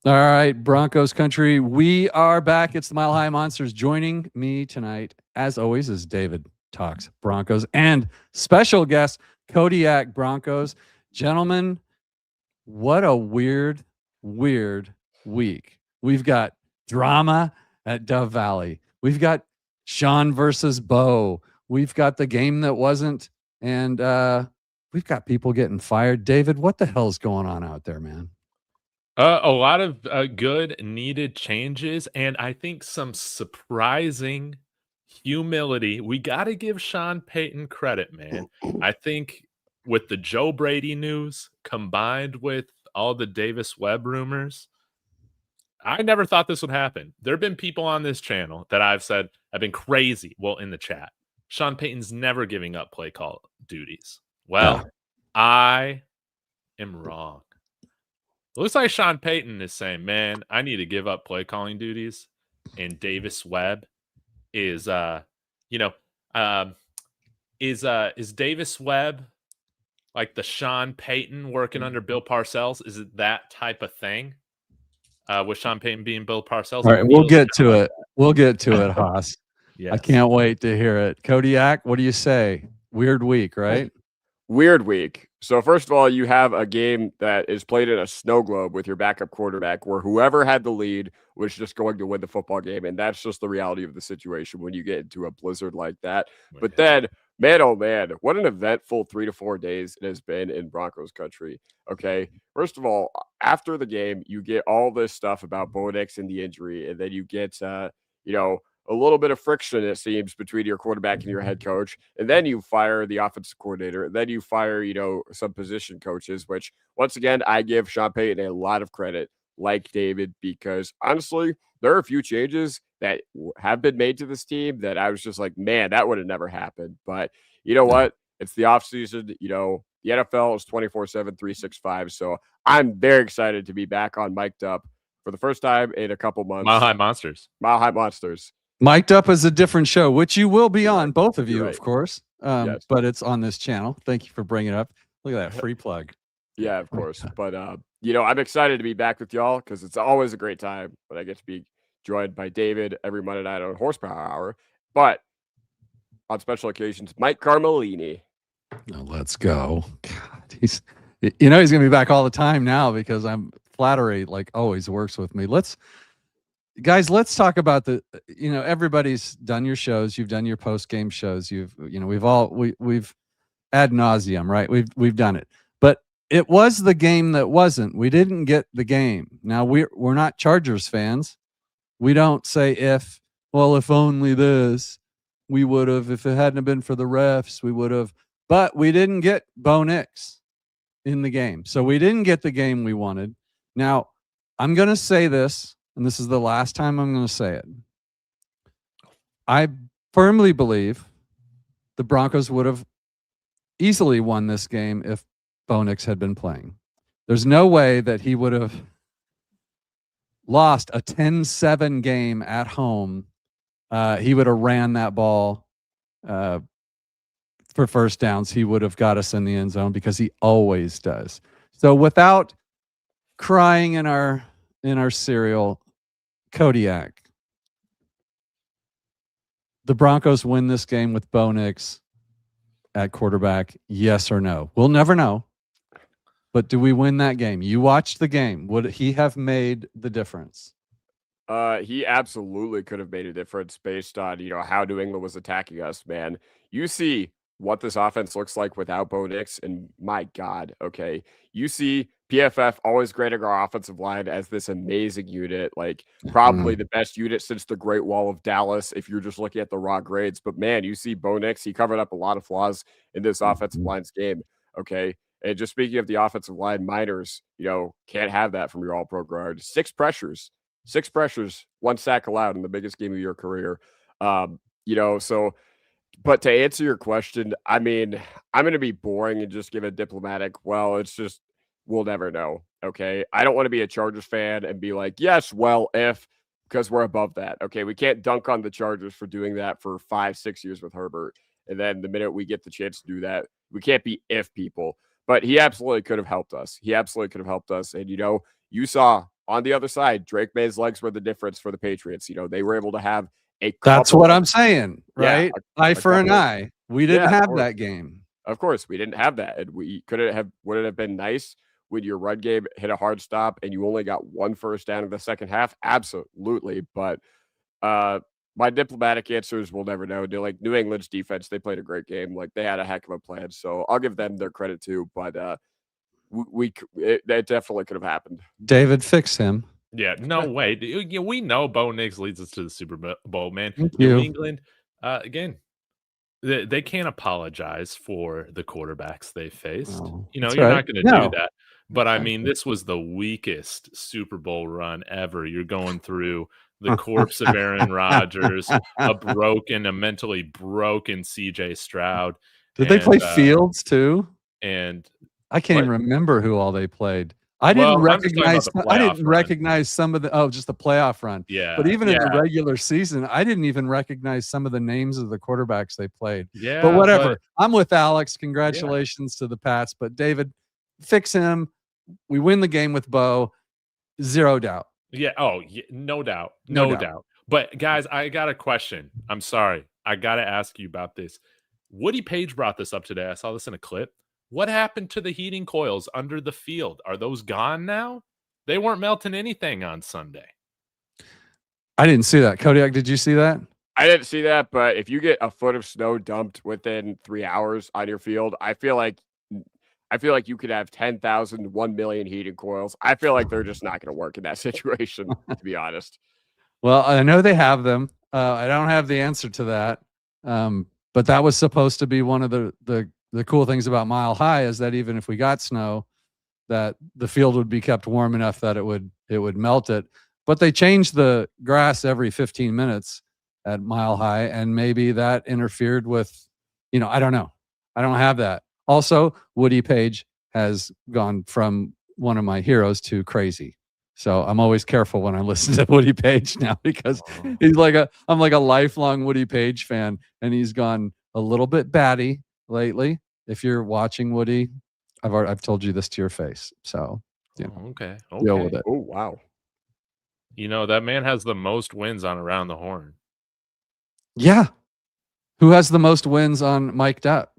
All right, Broncos country, we are back. It's the Mile High Monsters. Joining me tonight, as always, is David Talks Broncos and special guest Kodiak Broncos. Gentlemen, what a weird week. We've got drama at Dove Valley. We've got Sean versus Bo. We've got the game that wasn't, and we've got people getting fired. David, what the hell's going on out there, man? A lot of good needed changes, and I think some surprising humility. We got to give Sean Payton credit, man. I think with the Joe Brady news combined with all the Davis Webb rumors, I never thought this would happen. There have been people on this channel that I've said have been crazy. Well, in the chat, Sean Payton's never giving up play call duties. Well, I am wrong. It looks like Sean Payton is saying, man, I need to give up play calling duties. And Davis Webb is is Davis Webb like the Sean Payton working under Bill Parcells? Is it that type of thing? With Sean Payton being Bill Parcells? All right, we'll get to it. We'll get to it, Haas. Yes. I can't wait to hear it. Kodiak, what do you say? Weird week, right? Weird week. So first of all, you have a game that is played in a snow globe with your backup quarterback where whoever had the lead was just going to win the football game. And that's just the reality of the situation when you get into a blizzard like that. But then, man, oh man, what an eventful 3 to 4 days it has been in Broncos country. Okay. First of all, after the game, you get all this stuff about Bo Nix and the injury. And then you get, a little bit of friction, it seems, between your quarterback and your head coach. And then you fire the offensive coordinator. And then you fire, some position coaches, which once again, I give Sean Payton a lot of credit, like David, because honestly, there are a few changes that have been made to this team that I was just like, man, that would have never happened. But you know what? It's the offseason. The NFL is 24/7, 365. So I'm very excited to be back on Mic'd Up for the first time in a couple months. Mile High Monsters. Mile High Monsters. Mic'd Up is a different show, which you will be on, both of you, right. of course. Yes. But it's on this channel. Thank you for bringing it up. Look at that free plug. Yeah, of course. But, I'm excited to be back with y'all because it's always a great time when I get to be joined by David every Monday night on Horsepower Hour. But on special occasions, Mike Carmelini. Oh, let's go. God, he's going to be back all the time now because flattery, like always, works with me. Let's talk about everybody's done your shows. You've done your post-game shows. We've ad nauseum, right? We've done it, but it was the game that wasn't. We didn't get the game. Now we're not Chargers fans. We don't say if only this, we would have, if it hadn't been for the refs, we would have, but we didn't get Bo Nix in the game. So we didn't get the game we wanted. Now I'm going to say this, and this is the last time I'm going to say it. I firmly believe the Broncos would have easily won this game if Bo Nix had been playing. There's no way that he would have lost a 10-7 game at home. He would have ran that ball for first downs. He would have got us in the end zone because he always does. So without crying in our cereal, Kodiak, the Broncos win this game with Bo Nix at quarterback, yes or no? We'll never know. But do we win that game? You watched the game. Would he have made the difference? He absolutely could have made a difference based on, how New England was attacking us, man. You see what this offense looks like without Bo Nix, and my God, okay. You see PFF always grading our offensive line as this amazing unit, like probably the best unit since the Great Wall of Dallas, if you're just looking at the raw grades. But man, you see Bo Nix, he covered up a lot of flaws in this offensive line's game, okay? And just speaking of the offensive line, minors, can't have that from your all-pro guard. 6 pressures, 1 sack allowed in the biggest game of your career. So, but to answer your question, I mean, I'm going to be boring and just give a diplomatic, well, it's just, we'll never know. Okay. I don't want to be a Chargers fan and be like, yes, well, if, because we're above that. Okay. We can't dunk on the Chargers for doing that for 5-6 years with Herbert. And then the minute we get the chance to do that, we can't be if people. But he absolutely could have helped us. And, you saw on the other side, Drake May's legs were the difference for the Patriots. You know, they were able to have a That's couple what of, I'm saying, yeah, right? Eye for an couple of, eye. We yeah, didn't of have course. that game. Of course, we didn't have that. And would it have been nice when your run game hit a hard stop and you only got one first down in the second half? Absolutely. But my diplomatic answers we'll never know. They're like New England's defense, they played a great game. Like they had a heck of a plan. So I'll give them their credit too. But it definitely could have happened. David, fix him. Yeah, no way. We know Bo Nix leads us to the Super Bowl, man. Thank New you. England, again, they can't apologize for the quarterbacks they faced. Oh, You know, that's you're right. not going to No. do that. But I Exactly. mean, this was the weakest Super Bowl run ever. You're going through the corpse of Aaron Rodgers, a mentally broken CJ Stroud. Did they play and, Fields too? And I can't even what? remember who all they played. I Well, didn't I'm just talking about recognize. the I playoff didn't run. recognize some of the. Just the playoff run. Yeah, But even in the yeah, regular season, I didn't even recognize some of the names of the quarterbacks they played. yeah. But whatever. But I'm with Alex. Congratulations to the Pats. But David, fix him. We win the game with Bo. Zero doubt. yeah, oh, yeah, no doubt, No no doubt. doubt. But guys, I got a question. I'm sorry, I got to ask you about this. Woody Page brought this up today. I saw this in a clip. What happened to the heating coils under the field? Are those gone now? They weren't melting anything on Sunday. I didn't see that. Kodiak, did you see that? I didn't see that, but if you get a foot of snow dumped within 3 hours on your field, I feel like you could have 10,000, 1 million heating coils. I feel like they're just not going to work in that situation, to be honest. Well, I know they have them. I don't have the answer to that. But that was supposed to be one of the cool things about Mile High is that even if we got snow, that the field would be kept warm enough that it would melt it. But they changed the grass every 15 minutes at Mile High, and maybe that interfered with, I don't know. I don't have that. Also, Woody Page has gone from one of my heroes to crazy. So I'm always careful when I listen to Woody Page now because I'm like a lifelong Woody Page fan, and he's gone a little bit batty lately. If you're watching Woody, I've told you this to your face. So Okay. deal with it. Oh, wow. That man has the most wins on Around the Horn. Yeah. Who has the most wins on Mic'd Up?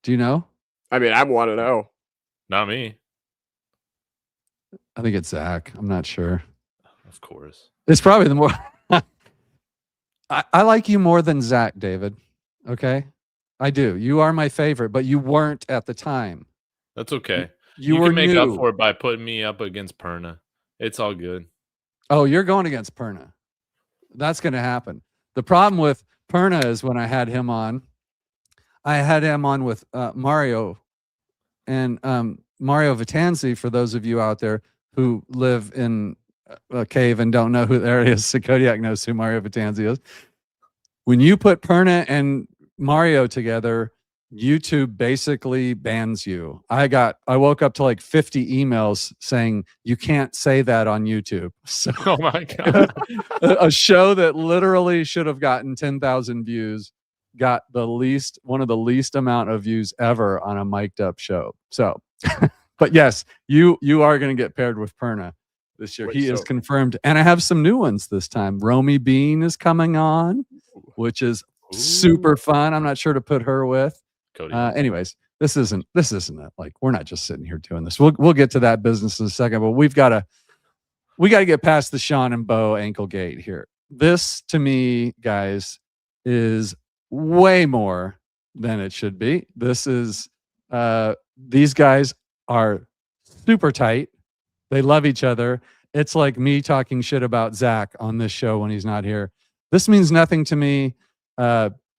Do you know? I mean, I want to know. Not me. I think it's Zach. I'm not sure. Of course. It's probably the more. I like you more than Zach, David. Okay? I do. You are my favorite, but you weren't at the time. That's okay. You can were make new. up for it by putting me up against Perna. It's all good. Oh, you're going against Perna. That's going to happen. The problem with Perna is when I had him on with Mario and Mario Vitanzi, for those of you out there who live in a cave and don't know who there is, so Kodiak knows who Mario Vitanzi is. When you put Perna and Mario together, YouTube basically bans you. I woke up to like 50 emails saying you can't say that on YouTube. So, oh my God. a show that literally should have gotten 10,000 views got one of the least amount of views ever on a mic'd up show. So, but yes, you are going to get paired with Perna this year. He is confirmed. And I have some new ones this time. Romy Bean is coming on, which is super fun. I'm not sure to put her with. Anyways, this isn't it. Like, we're not just sitting here doing this. We'll get to that business in a second, but we got to get past the Sean and Bo ankle gate here. This, to me, guys, is way more than it should be. This is these guys are super tight. They love each other. It's like me talking shit about Zach on this show when he's not here. This means nothing to me.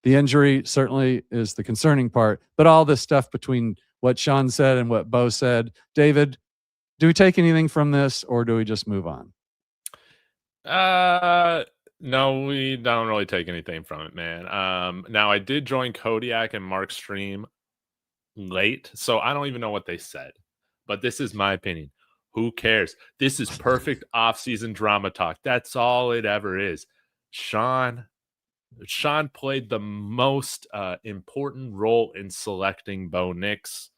The injury certainly is the concerning part, but all this stuff between what Sean said and what Bo said. David, do we take anything from this, or do we just move on? No, we don't really take anything from it, man. Now I did join Kodiak and Mark's stream late, so I don't even know what they said, but this is my opinion. Who cares? This is perfect off-season drama talk. That's all it ever is. Sean played the most important role in selecting Bo Nix.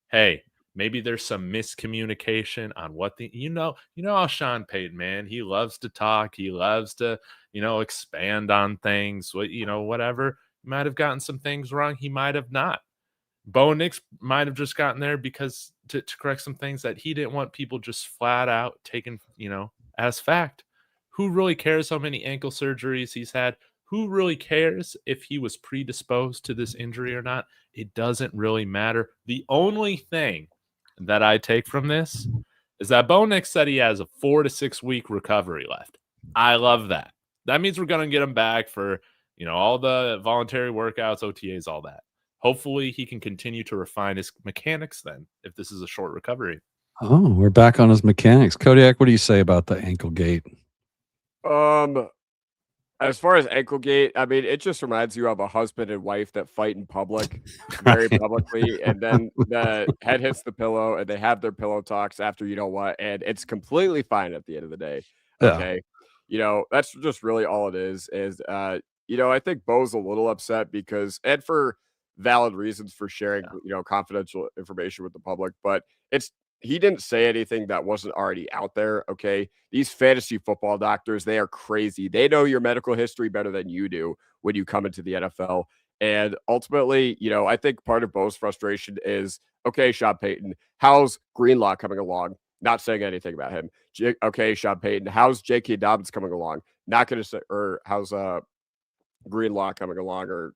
Hey, Maybe there's some miscommunication on what you know how Sean Payton, man, he loves to talk. He loves to, expand on things, whatever. He might have gotten some things wrong. He might have not. Bo Nix might have just gotten there because to correct some things that he didn't want people just flat out taken, as fact. Who really cares how many ankle surgeries he's had? Who really cares if he was predisposed to this injury or not? It doesn't really matter. The only thing that I take from this is that Bo Nix said he has a 4 to 6 week recovery left. I love that. That means we're going to get him back for, all the voluntary workouts, OTAs, all that. Hopefully he can continue to refine his mechanics then, if this is a short recovery. Oh, we're back on his mechanics. Kodiak, what do you say about the ankle gate? As far as ankle gate, I mean, it just reminds you of a husband and wife that fight in public, very publicly, and then the head hits the pillow and they have their pillow talks after you know what, and it's completely fine at the end of the day. Okay. That's just really all it is, I think Bo's a little upset because, and for valid reasons for sharing, confidential information with the public, but he didn't say anything that wasn't already out there. Okay. These fantasy football doctors, they are crazy. They know your medical history better than you do when you come into the NFL. And ultimately, I think part of Bo's frustration is, okay, Sean Payton, how's Greenlaw coming along? Not saying anything about him. Okay, Sean Payton, how's J.K. Dobbins coming along? Not going to say, or how's Greenlaw coming along, or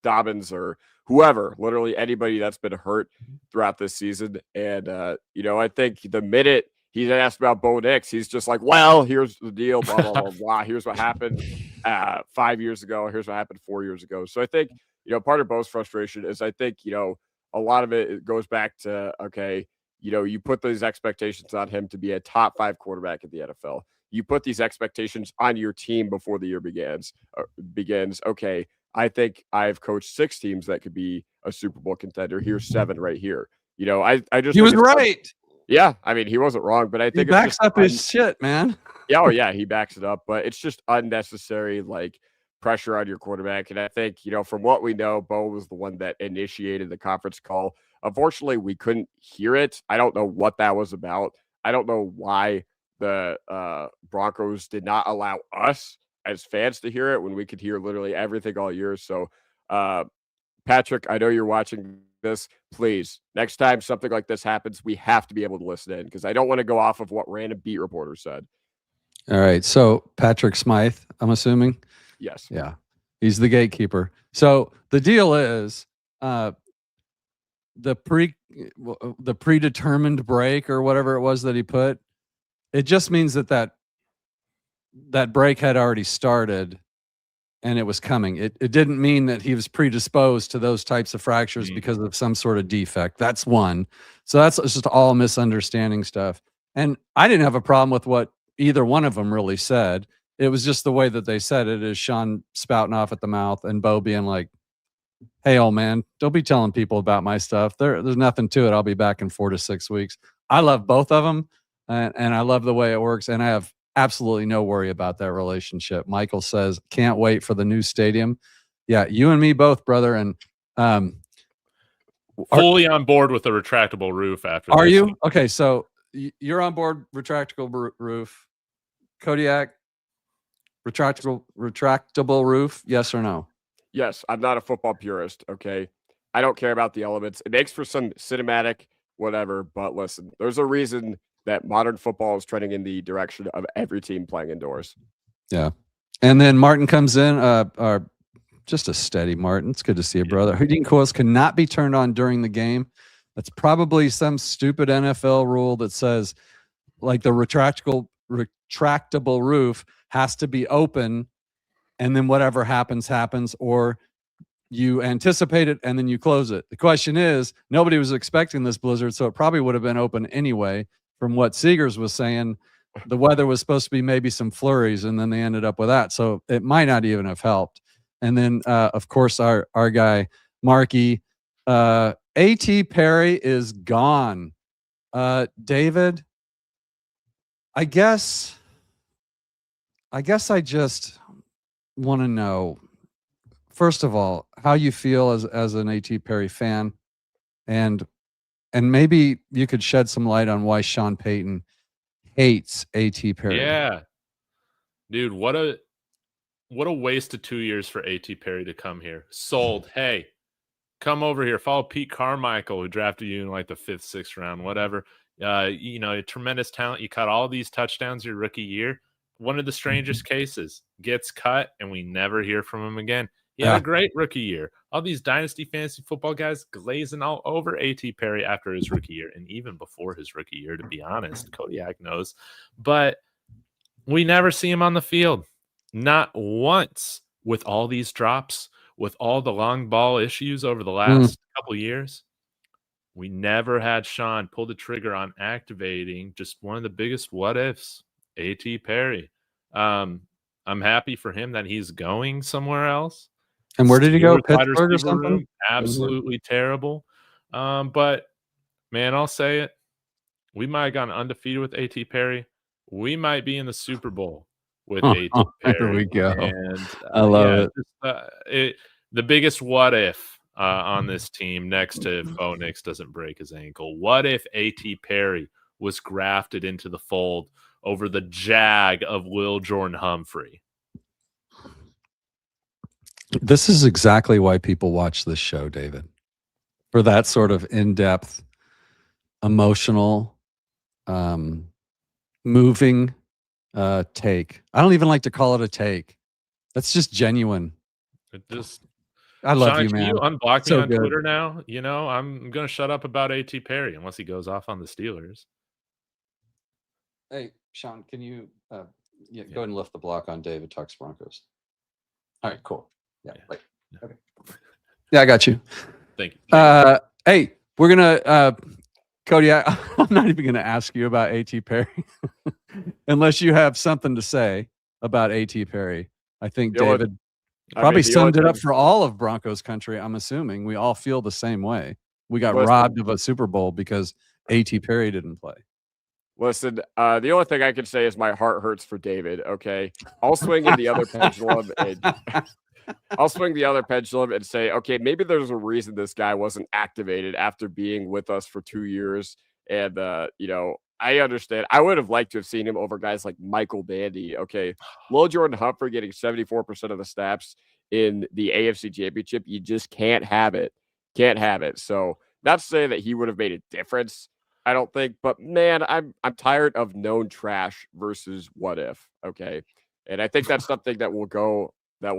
Dobbins, or whoever, literally anybody that's been hurt throughout this season. And I think the minute he's asked about Bo Nix, he's just like, well, here's the deal, blah blah blah blah. Here's what happened 5 years ago. Here's what happened 4 years ago. So I think part of Bo's frustration is, I think a lot of it goes back to, okay, you put these expectations on him to be a top 5 quarterback in the NFL. You put these expectations on your team before the year begins. Okay, I think I've coached 6 teams that could be a Super Bowl contender. Here's 7 right here. I just he was right. Yeah, I mean, he wasn't wrong, but I think he backs up his shit, man. Yeah, oh yeah, he backs it up, but it's just unnecessary pressure on your quarterback. And I think from what we know, Bo was the one that initiated the conference call. Unfortunately, we couldn't hear it. I don't know what that was about. I don't know why the Broncos did not allow us as fans to hear it when we could hear literally everything all year. So, Patrick, I know you're watching this. Please, next time something like this happens, we have to be able to listen in, because I don't want to go off of what random beat reporter said. All right. So Patrick Smythe, I'm assuming. Yes. Yeah. He's the gatekeeper. So the deal is the predetermined break or whatever it was that he put, it just means that break had already started and it was coming. It didn't mean that he was predisposed to those types of fractures because of some sort of defect. That's one. So it's just all misunderstanding stuff. And I didn't have a problem with what either one of them really said. It was just the way that they said it, is Sean spouting off at the mouth and Bo being like, hey, old man, don't be telling people about my stuff. There's nothing to it. I'll be back in 4 to 6 weeks. I love both of them, and I love the way it works, and I have absolutely no worry about that relationship. Michael says, can't wait for the new stadium. Yeah, you and me both, brother. And fully on board with the retractable roof after Are this. you? Okay, so you're on board retractable roof. Kodiak, retractable roof, yes or no? Yes, I'm not a football purist, okay? I don't care about the elements. It makes for some cinematic whatever, but listen, there's a reason that modern football is trending in the direction of every team playing indoors. Yeah. And then Martin comes in, just a steady Martin. It's good to see you, brother. Heating coils cannot be turned on during the game. That's probably some stupid NFL rule that says like the retractable roof has to be open, and then whatever happens, or you anticipate it and then you close it. The question is, nobody was expecting this blizzard, so it probably would have been open anyway. From what Seegers was saying, the weather was supposed to be maybe some flurries, and then they ended up with that. So it might not even have helped. And then, of course, our guy, Marky, A.T. Perry is gone. David, I guess I just want to know, first of all, how you feel as an A.T. Perry fan, and and maybe you could shed some light on why Sean Payton hates A.T. Perry. Yeah. Dude, what a waste of 2 years for A.T. Perry to come here. Sold. Hey, come over here. Follow Pete Carmichael, who drafted you in like the 5th, 6th round, whatever. A tremendous talent. You caught all these touchdowns your rookie year. One of the strangest cases. Gets cut, and we never hear from him again. He had a great rookie year. All these dynasty fantasy football guys glazing all over A.T. Perry after his rookie year, and even before his rookie year, to be honest. Kodiak knows. But we never see him on the field. Not once, with all these drops, with all the long ball issues over the last couple years. We never had Sean pull the trigger on activating just one of the biggest what ifs, A.T. Perry. I'm happy for him that he's going somewhere else. And where did he go? Steelers wide Pittsburgh or receiver something? room, absolutely terrible. But man, I'll say it. We might have gone undefeated with A.T. Perry. We might be in the Super Bowl with A.T. Perry. There we go. And I love it. The biggest what if on this team, next to if Bo Nix doesn't break his ankle. What if A.T. Perry was grafted into the fold over the jag of Lil Jordan Humphrey? This is exactly why people watch this show, David. For that sort of in-depth, emotional, moving take. I don't even like to call it a take. That's just genuine. I love Sean, you, man. Can you unblock So me on good. Twitter now? I'm going to shut up about A.T. Perry unless he goes off on the Steelers. Hey, Sean, can you go ahead and lift the block on David Talks Broncos? All right, cool. Yeah. Okay. Yeah, I got you. Thank you. Hey, we're gonna Cody. I'm not even gonna ask you about A.T. Perry unless you have something to say about A.T. Perry. I think David probably summed it up for all of Broncos country. I'm assuming we all feel the same way. We got robbed of a Super Bowl because A.T. Perry didn't play. Listen, the only thing I can say is my heart hurts for David. Okay, I'll swing in the other pendulum and I'll swing the other pendulum and say, okay, maybe there's a reason this guy wasn't activated after being with us for 2 years. And, I understand. I would have liked to have seen him over guys like Michael Bandy. Okay. Lil Jordan Humphrey getting 74% of the snaps in the AFC Championship. You just can't have it. Can't have it. So not to say that he would have made a difference, I don't think. But, man, I'm tired of known trash versus what if. Okay. And I think that's something that we'll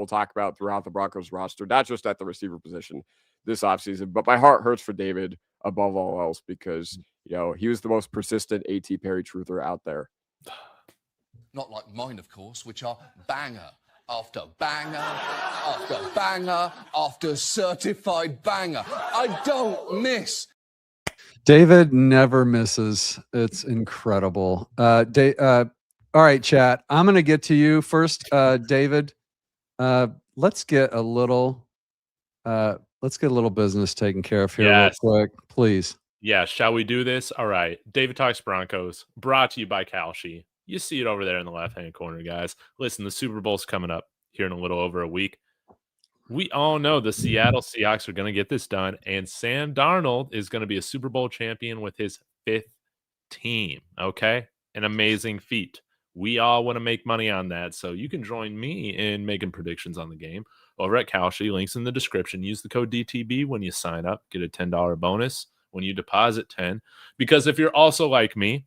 talk about throughout the Broncos roster, not just at the receiver position this offseason. But my heart hurts for David above all else because, he was the most persistent A.T. Perry truther out there. Not like mine, of course, which are banger after banger after banger after certified banger. I don't miss. David never misses. It's incredible. All right, chat. I'm going to get to you first, David. Let's get a little business taken care of here real quick, please. Yeah, shall we do this? All right. David Talks Broncos, brought to you by Kalshi. You see it over there in the left-hand corner, guys. Listen, the Super Bowl's coming up here in a little over a week. We all know the Seattle Seahawks are going to get this done, and Sam Darnold is going to be a Super Bowl champion with his 5th team, okay? An amazing feat. We all want to make money on that, so you can join me in making predictions on the game over at Kalshi. Links in the description. Use the code DTB when you sign up. Get a $10 bonus when you deposit 10. Because if you're also like me,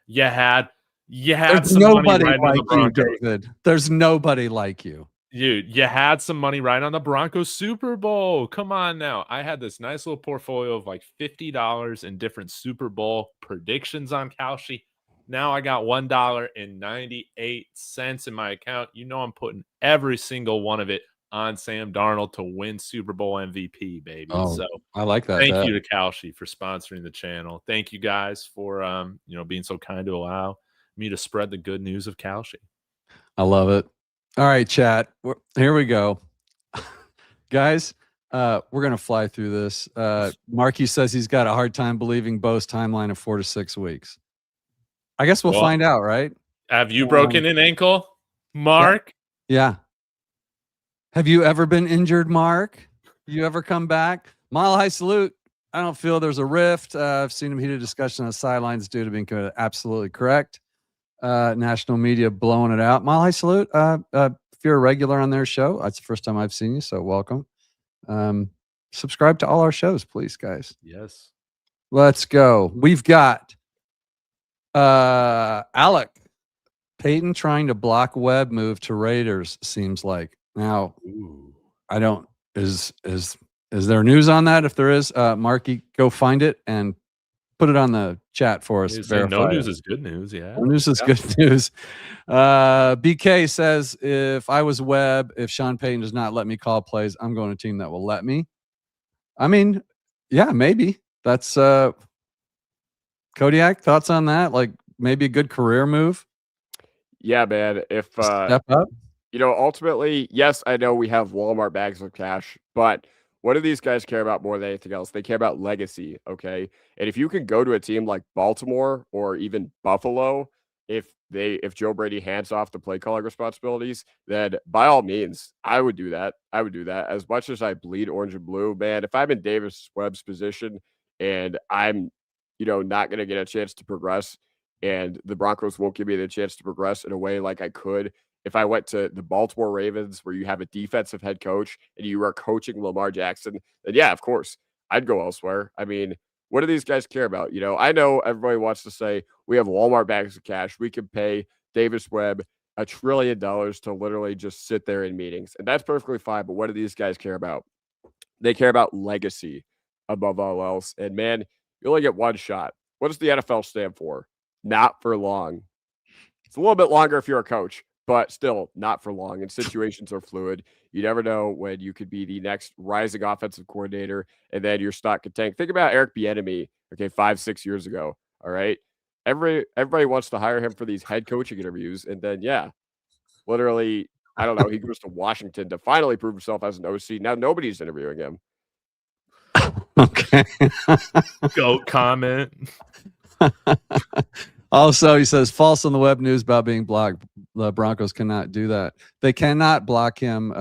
you had There's some nobody money right on the like you, Broncos. David. There's nobody like you. Dude, you had some money right on the Broncos Super Bowl. Come on now. I had this nice little portfolio of like $50 in different Super Bowl predictions on Kalshi. Now I got $1.98 in my account. I'm putting every single one of it on Sam Darnold to win Super Bowl MVP, baby. Oh, so I like that. Thank you to Kalshi for sponsoring the channel. Thank you guys for being so kind to allow me to spread the good news of Kalshi. I love it. All right, chat. Here we go. Guys, we're going to fly through this. Marky says he's got a hard time believing Bo's timeline of 4 to 6 weeks. I guess we'll find out, right? Have you broken an ankle, Mark? Yeah. Have you ever been injured, Mark? You ever come back? Mile High Salute. I don't feel there's a rift. I've seen him heated discussion on the sidelines due to being absolutely correct. National media blowing it out. Mile High Salute. If you're a regular on their show, that's the first time I've seen you, so welcome. Subscribe to all our shows, please, guys. Yes. Let's go. We've got Alec Payton trying to block Webb move to Raiders, seems like. Now, I don't is there news on that? If there is, Marky, go find it and put it on the chat for us. No news is good news. Yeah. No news is good news. BK says, if I was Webb, if Sean Payton does not let me call plays, I'm going to a team that will let me. I mean, yeah, maybe. That's Kodiak, thoughts on that? Like maybe a good career move? Yeah, man. If step up. Ultimately, yes, I know we have Walmart bags of cash, but what do these guys care about more than anything else? They care about legacy, okay? And if you can go to a team like Baltimore or even Buffalo, if Joe Brady hands off the play calling responsibilities, then by all means, I would do that. I would do that. As much as I bleed orange and blue, man, if I'm in Davis Webb's position and I'm, not going to get a chance to progress, and the Broncos won't give me the chance to progress in a way like I could if I went to the Baltimore Ravens, where you have a defensive head coach and you are coaching Lamar Jackson, then yeah, of course, I'd go elsewhere. I mean, what do these guys care about? I know everybody wants to say we have Walmart bags of cash. We can pay Davis Webb $1 trillion to literally just sit there in meetings. And that's perfectly fine. But what do these guys care about? They care about legacy above all else. And man, you only get one shot. What does the NFL stand for? Not for long. It's a little bit longer if you're a coach, but still not for long. And situations are fluid. You never know when you could be the next rising offensive coordinator and then your stock could tank. Think about Eric Bieniemy, 5-6 years ago. All right. Everybody wants to hire him for these head coaching interviews. And then, yeah, literally, I don't know, he goes to Washington to finally prove himself as an OC. Now nobody's interviewing him. Okay. Goat comment. Also, he says, false on the Webb news about being blocked. The Broncos cannot do that. They cannot block him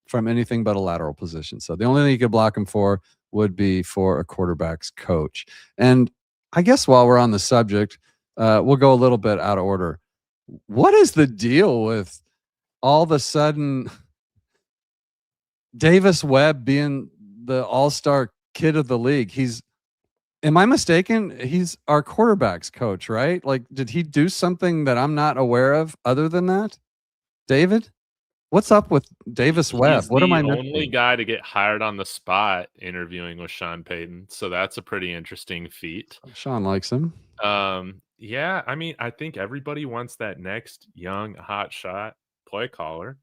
from anything but a lateral position. So the only thing you could block him for would be for a quarterback's coach. And I guess while we're on the subject, we'll go a little bit out of order. What is the deal with all of a sudden Davis Webb being the all-star kid of the league? Am I mistaken? He's our quarterback's coach, right? Like, did he do something that I'm not aware of other than that? David, what's up with Davis Webb? What am I missing? He's the only guy to get hired on the spot interviewing with Sean Payton. So that's a pretty interesting feat. Sean likes him. Yeah, I mean, I think everybody wants that next young hot shot play caller.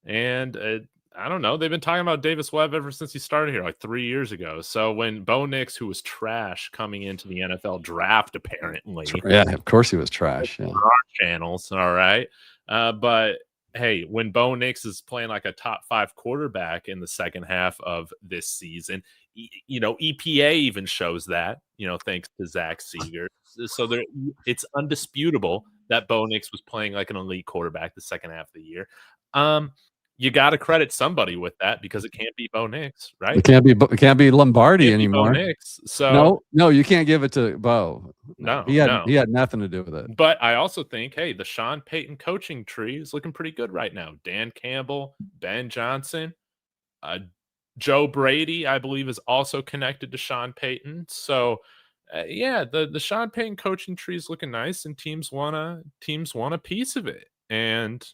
And I don't know. They've been talking about Davis Webb ever since he started here, like 3 years ago. So when Bo Nix, who was trash coming into the NFL draft, apparently. Yeah, of course he was trash. Yeah. Our channels, all right. But hey, when Bo Nix is playing like a top 5 quarterback in the second half of this season, EPA even shows that, thanks to Zach Seeger. So it's undisputable that Bo Nix was playing like an elite quarterback the second half of the year. You got to credit somebody with that because it can't be Bo Nix, right? It can't be Lombardi anymore. Bo Nix, so no, you can't give it to Bo. No, he had nothing to do with it. But I also think, hey, the Sean Payton coaching tree is looking pretty good right now. Dan Campbell, Ben Johnson, Joe Brady, I believe, is also connected to Sean Payton. So, yeah, the Sean Payton coaching tree is looking nice, and teams want a piece of it. And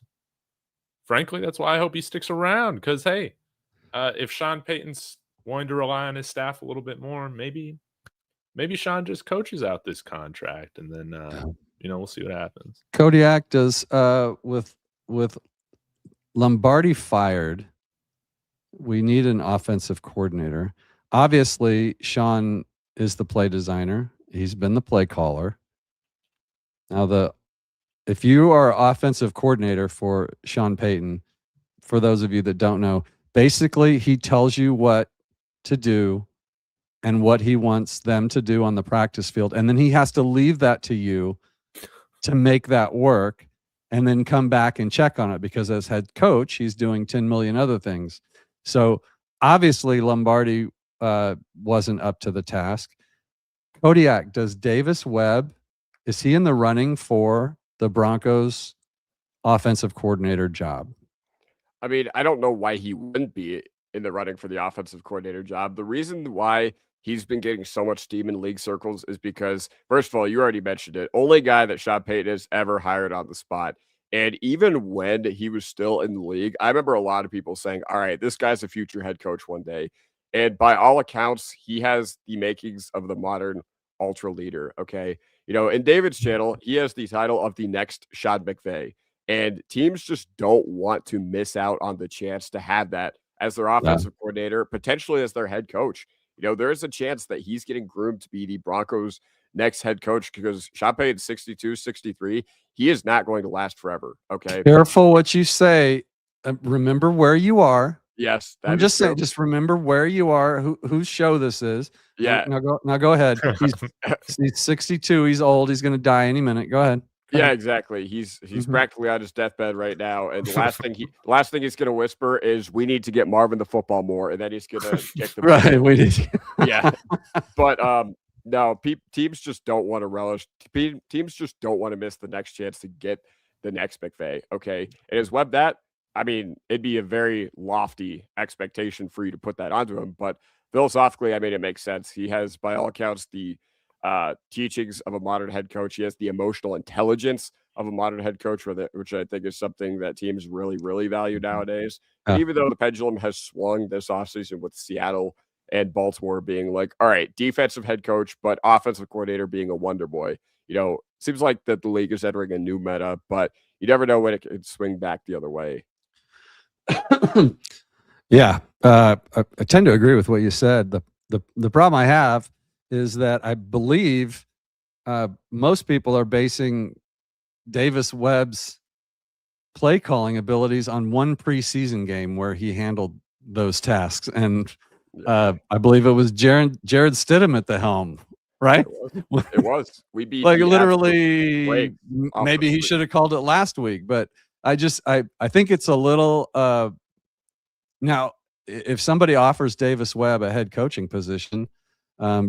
frankly, that's why I hope he sticks around. Because hey, if Sean Payton's wanting to rely on his staff a little bit more, maybe Sean just coaches out this contract, and then we'll see what happens. Kodiak does with Lombardi fired. We need an offensive coordinator. Obviously, Sean is the play designer. He's been the play caller. Now, if you are offensive coordinator for Sean Payton, for those of you that don't know, basically he tells you what to do and what he wants them to do on the practice field. And then he has to leave that to you to make that work and then come back and check on it, because as head coach, he's doing 10 million other things. So obviously Lombardi wasn't up to the task. Kodiak, does Davis Webb, is he in the running for the Broncos offensive coordinator job? I mean, I don't know why he wouldn't be in the running for the offensive coordinator job. The reason why he's been getting so much steam in league circles is because, first of all, you already mentioned it, only guy that Sean Payton has ever hired on the spot. And even when he was still in the league, I remember a lot of people saying, all right, this guy's a future head coach one day. And by all accounts, he has the makings of the modern ultra leader. Okay. You know, in David's channel, he has the title of the next Sean McVay. And teams just don't want to miss out on the chance to have that as their offensive coordinator, potentially as their head coach. You know, there's a chance that he's getting groomed to be the Broncos' next head coach because Sean Payton 62, 63. He is not going to last forever. Okay. Careful what you say. Remember where you are. Yes. I'm just saying, just remember where you are, whose show this is. Yeah. Now go ahead. He's 62. He's old. He's going to die any minute. Go ahead. Yeah, exactly. He's practically on his deathbed right now, and the last thing he's going to whisper is, "We need to get Marvin the football more," and then he's going to kick the right. We need. Yeah, but no, teams just don't want to relish. Teams just don't want to miss the next chance to get the next McVay. Okay, and is Webb that? I mean, it'd be a very lofty expectation for you to put that onto him, but philosophically, I mean, it makes sense. He has, by all accounts, the teachings of a modern head coach. He has the emotional intelligence of a modern head coach, which I think is something that teams really, really value nowadays. And even though the pendulum has swung this offseason with Seattle and Baltimore being like, all right, defensive head coach, but offensive coordinator being a wonder boy, you know, seems like that the league is entering a new meta, but you never know when it could swing back the other way. Yeah, I tend to agree with what you said. The problem I have is that I believe most people are basing Davis Webb's play calling abilities on one preseason game where he handled those tasks. And I believe it was Jared Stidham at the helm, right? It was. We beat like literally maybe he should have called it last week, but I think it's a little now if somebody offers Davis Webb a head coaching position,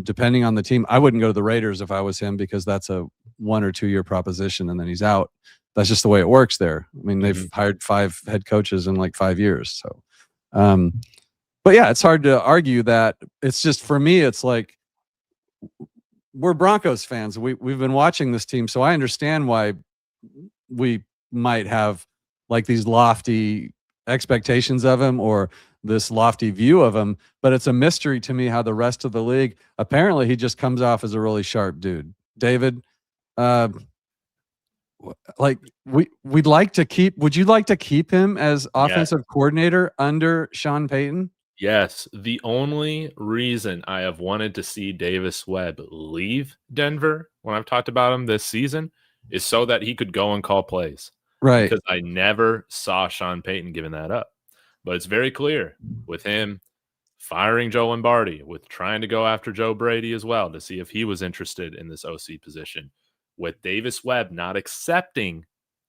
depending on the team, I wouldn't go to the Raiders if I was him because that's a 1 or 2 year proposition and then he's out. That's just the way it works there. I mean, they've hired 5 head coaches in like 5 years. So, but yeah, it's hard to argue that. It's just, for me, it's like, we're Broncos fans. We've been watching this team. So I understand why we might have like these lofty expectations of him or this lofty view of him, but it's a mystery to me how the rest of the league, apparently he just comes off as a really sharp dude. David, like we'd like to keep, would you like to keep him as offensive coordinator under Sean Payton? Yes. The only reason I have wanted to see Davis Webb leave Denver when I've talked about him this season is so that he could go and call plays. Right. Because I never saw Sean Payton giving that up. But it's very clear with him firing Joe Lombardi, with trying to go after Joe Brady as well to see if he was interested in this OC position, with Davis Webb not accepting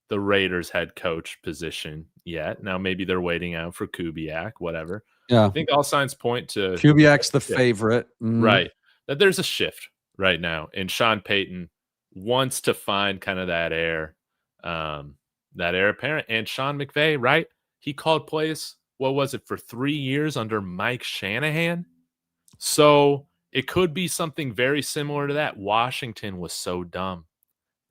the Raiders head coach position yet. Now, maybe they're waiting out for Kubiak, whatever. Yeah. I think all signs point to Kubiak's the favorite. Right. That there's a shift right now. And Sean Payton wants to find kind of that heir apparent. And Sean McVay, right? He called plays, what was it, for 3 years under Mike Shanahan? So it could be something very similar to that. Washington was so dumb.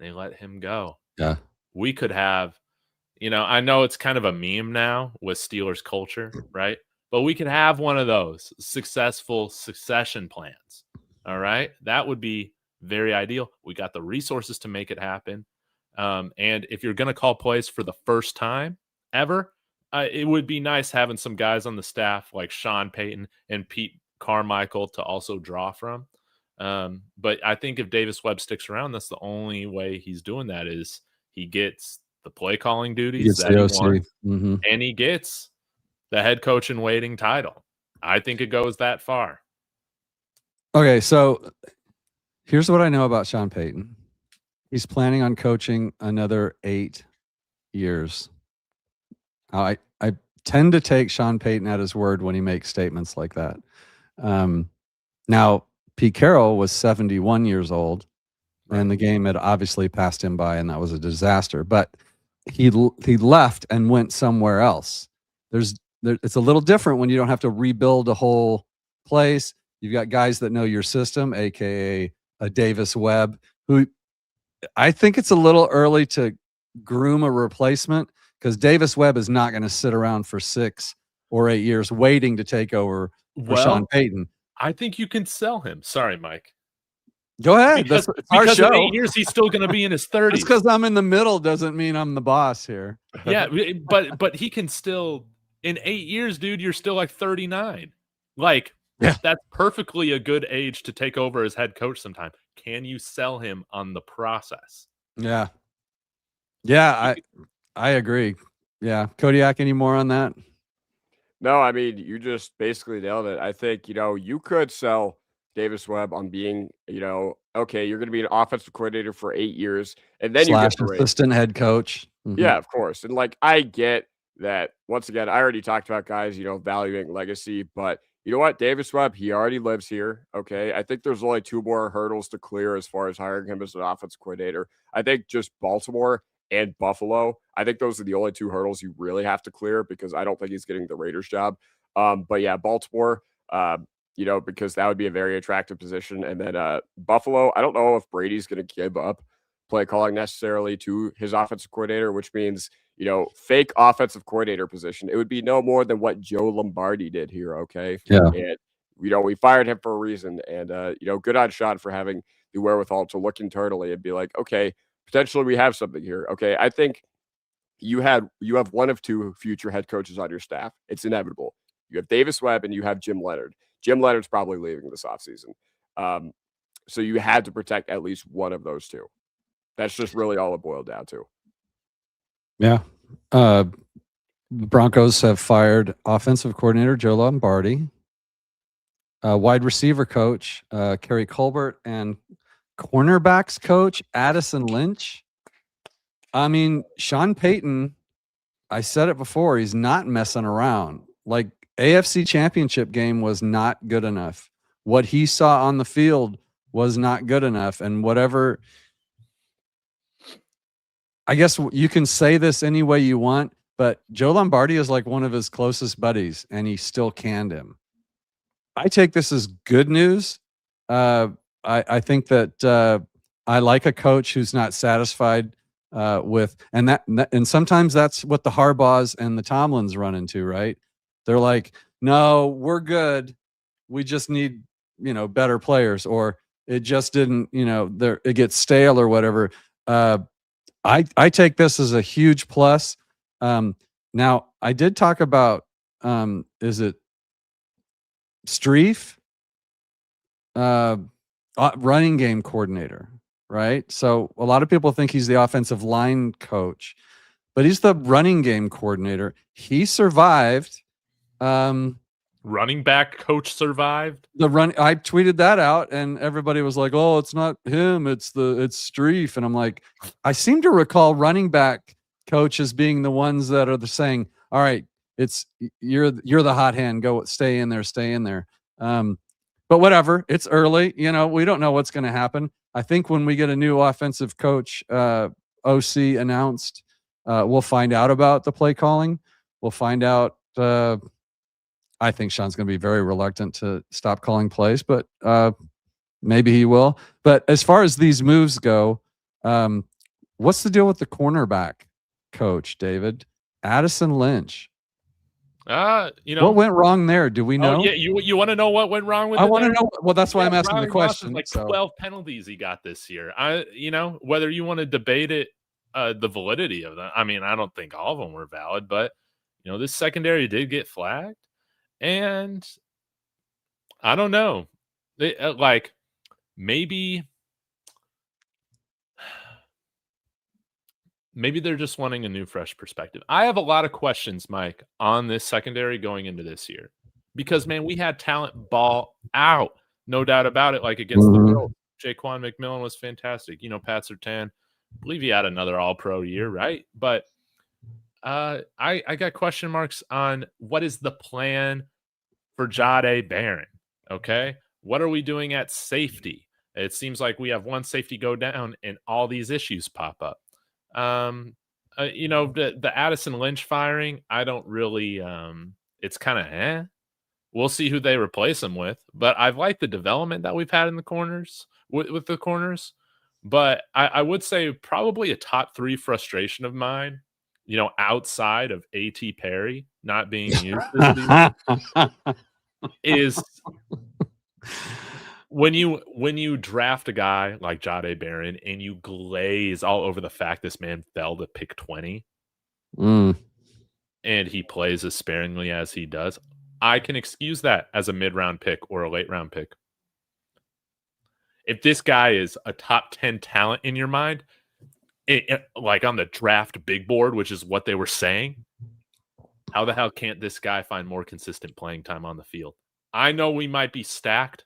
They let him go. Yeah. We could have, I know it's kind of a meme now with Steelers culture, right? But we could have one of those successful succession plans. All right. That would be very ideal. We got the resources to make it happen. And if you're going to call plays for the first time ever, it would be nice having some guys on the staff like Sean Payton and Pete Carmichael to also draw from. But I think if Davis Webb sticks around, that's the only way he's doing that is he gets the play calling duties that he wants, and he gets the head coach in waiting title. I think it goes that far. Okay, so here's what I know about Sean Payton. He's planning on coaching another 8 years. I tend to take Sean Payton at his word when he makes statements like that. Now, Pete Carroll was 71 years old, and the game had obviously passed him by, and that was a disaster. But he left and went somewhere else. It's a little different when you don't have to rebuild a whole place. You've got guys that know your system, aka a Davis Webb, who I think it's a little early to groom a replacement because Davis Webb is not going to sit around for 6 or 8 years waiting to take over for Sean Payton. I think you can sell him. Sorry, Mike. Go ahead. Because our in show. 8 years, he's still going to be in his 30s. Just because I'm in the middle doesn't mean I'm the boss here. Yeah, but he can still, in 8 years, dude, you're still like 39. Like, that's perfectly a good age to take over as head coach sometime. Can you sell him on the process? Yeah. Yeah, I agree. Yeah. Kodiak, any more on that? No, I mean, you just basically nailed it. I think, you could sell Davis Webb on being, okay, you're going to be an offensive coordinator for 8 years, and then you get the raise. Assistant head coach. Mm-hmm. Yeah, of course. And I get that. Once again, I already talked about guys, valuing legacy, but you know what? Davis Webb, he already lives here. Okay. I think there's only 2 more hurdles to clear as far as hiring him as an offensive coordinator. I think just Baltimore and Buffalo, I think those are the only 2 hurdles you really have to clear because I don't think he's getting the Raiders job. But yeah, Baltimore, because that would be a very attractive position. And then Buffalo, I don't know if Brady's going to give up play calling necessarily to his offensive coordinator, which means, fake offensive coordinator position. It would be no more than what Joe Lombardi did here. Okay. Yeah. And, we fired him for a reason. And, good on Sean for having the wherewithal to look internally and be like, okay, potentially we have something here. Okay. I think you have one of 2 future head coaches on your staff. It's inevitable. You have Davis Webb and you have Jim Leonard. Jim Leonard's probably leaving this offseason. So you had to protect at least one of those 2. That's just really all it boiled down to. Yeah. The Broncos have fired offensive coordinator Joe Lombardi, wide receiver coach Kerry Colbert, and cornerbacks coach Addison Lynch. I mean, Sean Payton, I said it before, he's not messing around. Like, AFC Championship game was not good enough. What he saw on the field was not good enough. And whatever, I guess you can say this any way you want, but Joe Lombardi is like one of his closest buddies, and he still canned him. I take this as good news. I think that I like a coach who's not satisfied with, and sometimes that's what the Harbaughs and the Tomlins run into, right? They're like, no, we're good. We just need, better players, or it just didn't, it gets stale or whatever. I take this as a huge plus. Now, I did talk about, is it Streif? Running game coordinator, right? So a lot of people think he's the offensive line coach, but he's the running game coordinator. He survived. Running back coach survived. I tweeted that out, and everybody was like, "Oh, it's not him. It's Streif." And I'm like, I seem to recall running back coaches being the ones that are saying, "All right, you're the hot hand. Go stay in there." But whatever. It's early. We don't know what's going to happen. I think when we get a new offensive coach, OC announced, we'll find out about the play calling. We'll find out. I think Sean's going to be very reluctant to stop calling plays, but maybe he will. But as far as these moves go, what's the deal with the cornerback coach, David? Addison Lynch. What went wrong there? Do we know? Oh, yeah, you want to know what went wrong with it? I want to know. Well, that's why I'm asking the question. Like 12 penalties he got this year. Whether you want to debate it, the validity of them. I mean, I don't think all of them were valid, but this secondary did get flagged. And I don't know. Maybe they're just wanting a new, fresh perspective. I have a lot of questions, Mike, on this secondary going into this year. Because, man, we had talent ball out. No doubt about it. Like against the Bills, Jaquan McMillan was fantastic. Pat Surtain, I believe he had another all-pro year, right? But I got question marks on what is the plan for Jahdae Barron. Okay. What are we doing at safety? It seems like we have one safety go down and all these issues pop up. The Addison Lynch firing, I don't really, it's kind of We'll see who they replace him with. But I've liked the development that we've had in the corners with the corners. But I would say probably a top 3 frustration of mine, outside of A.T. Perry not being used this season, is when you draft a guy like Jahdae Barron and you glaze all over the fact this man fell to pick 20 and he plays as sparingly as he does, I can excuse that as a mid-round pick or a late-round pick. If this guy is a top 10 talent in your mind, like on the draft big board, which is what they were saying, how the hell can't this guy find more consistent playing time on the field? I know we might be stacked,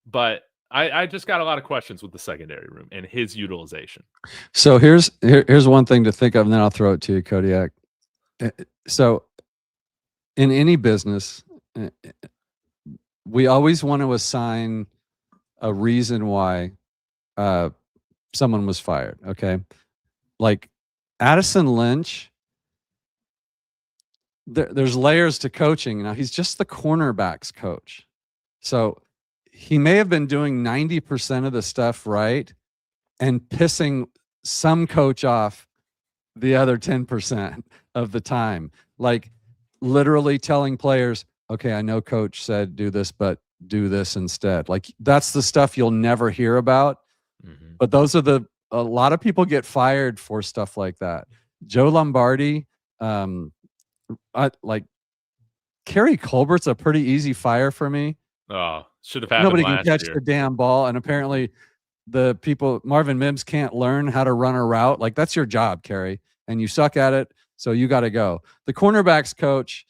but I just got a lot of questions with the secondary room and his utilization. So here's one thing to think of, and then I'll throw it to you, Kodiak. So in any business, we always want to assign a reason why someone was fired. Okay. Like Addison Lynch, there's layers to coaching. Now he's just the cornerbacks coach. So he may have been doing 90% of the stuff right and pissing some coach off the other 10% of the time. Like literally telling players, okay, I know coach said do this, but do this instead. Like that's the stuff you'll never hear about. Mm-hmm. But those are a lot of people get fired for stuff like that. Joe Lombardi, like Kerry Colbert's a pretty easy fire for me. Oh, should have happened. Nobody can catch the damn ball, and apparently the people Marvin Mims can't learn how to run a route. Like that's your job, Kerry, and you suck at it, so you got to go. The cornerbacks coach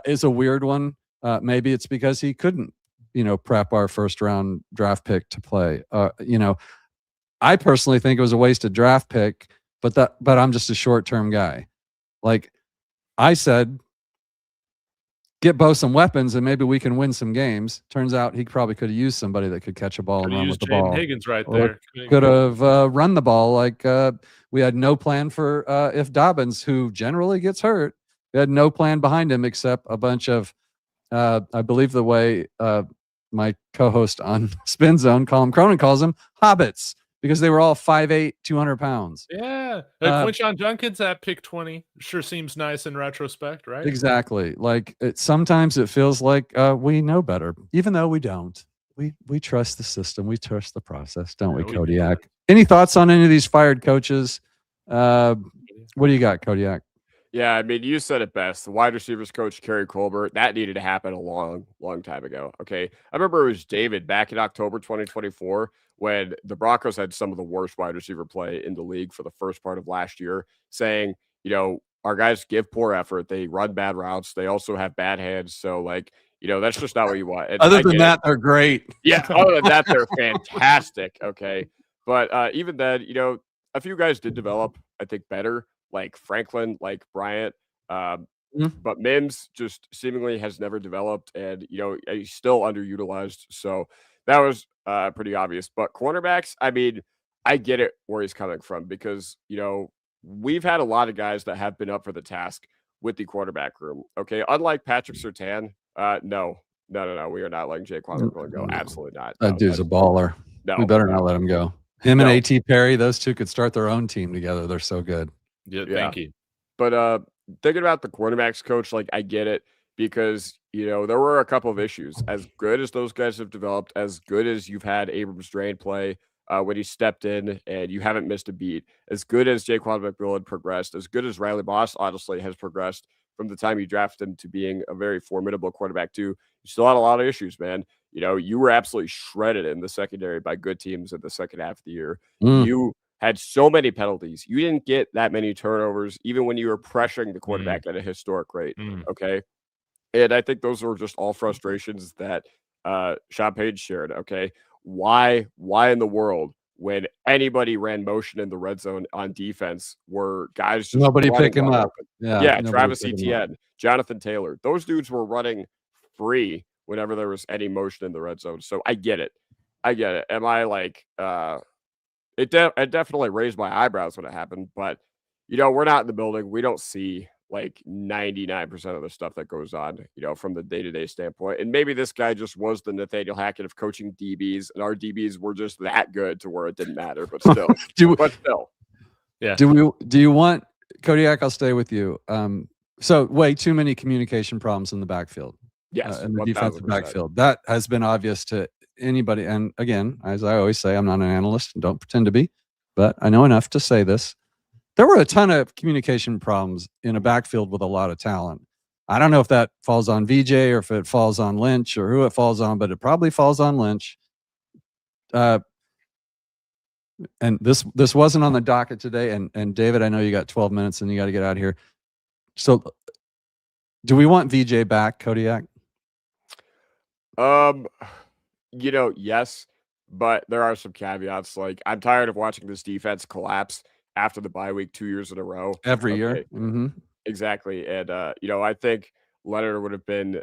is a weird one. Maybe it's because he couldn't, prep our first round draft pick to play. I personally think it was a wasted draft pick, but I'm just a short term guy. Like I said, get Bo some weapons and maybe we can win some games. Turns out he probably could have used somebody that could catch a ball and run with the ball. Higgins right there. Could have run the ball. Like we had no plan for if Dobbins, who generally gets hurt, we had no plan behind him except a bunch of, I believe the way my co-host on Spin Zone, Colin Cronin, calls them, hobbits, because they were all 5'8", 200 pounds. Yeah. Quinshon Judkins at pick 20 sure seems nice in retrospect, right? Exactly. Like sometimes it feels like we know better, even though we don't. We trust the system. We trust the process, don't we, Kodiak? Any thoughts on any of these fired coaches? What do you got, Kodiak? Yeah, I mean, you said it best. The wide receivers coach, Kerry Colbert, that needed to happen a long, long time ago. Okay. I remember it was David back in October 2024 when the Broncos had some of the worst wide receiver play in the league for the first part of last year, saying, our guys give poor effort. They run bad routes. They also have bad hands. So, that's just not what you want. And other than that, they're great. Yeah. Other than that, they're fantastic. Okay. But even then, a few guys did develop, I think, better. Like Franklin, like Bryant, but Mims just seemingly has never developed, and he's still underutilized. So that was pretty obvious. But cornerbacks, I mean, I get it where he's coming from because we've had a lot of guys that have been up for the task with the quarterback room. Okay, unlike Patrick Surtain, no, we are not letting Jaquan McMillan go. Absolutely not. That dude's a baller. No, we better not let him go. Him and A.T. Perry, those two could start their own team together. They're so good. Yeah, thank you. But thinking about the quarterbacks coach, like I get it because there were a couple of issues. As good as those guys have developed, as good as you've had Abrams Drain play when he stepped in and you haven't missed a beat, as good as Jaquan McMillan progressed, as good as Riley Moss honestly has progressed from the time you drafted him to being a very formidable quarterback too, you still had a lot of issues, man. You were absolutely shredded in the secondary by good teams in the second half of the year. You had so many penalties. You didn't get that many turnovers, even when you were pressuring the quarterback at a historic rate. Okay. And I think those were just all frustrations that Sean Payton shared. Okay. Why in the world, when anybody ran motion in the red zone on defense, were guys just nobody pick him up? Yeah. Travis Etienne, Jonathan Taylor, those dudes were running free whenever there was any motion in the red zone. So I get it. Am I like it definitely raised my eyebrows when it happened, but we're not in the building. We don't see like 99% of the stuff that goes on, from the day-to-day standpoint. And maybe this guy just was the Nathaniel Hackett of coaching DBs, and our DBs were just that good to where it didn't matter, but still. Yeah. Do you want Kodiak? I'll stay with you. So way too many communication problems in the backfield. Yes, in the 1000%. defensive backfield. That has been obvious to anybody. And again, as I always say, I'm not an analyst and don't pretend to be, but I know enough to say this. There were a ton of communication problems in a backfield with a lot of talent. I don't know if that falls on VJ or if it falls on Lynch or who it falls on, but it probably falls on Lynch. And this wasn't on the docket today. And David, I know you got 12 minutes and you got to get out of here. So do we want VJ back, Kodiak? Yes, but there are some caveats. Like, I'm tired of watching this defense collapse after the bye week 2 years in a row. Every year. Mm-hmm. Exactly. And, I think Leonard would have been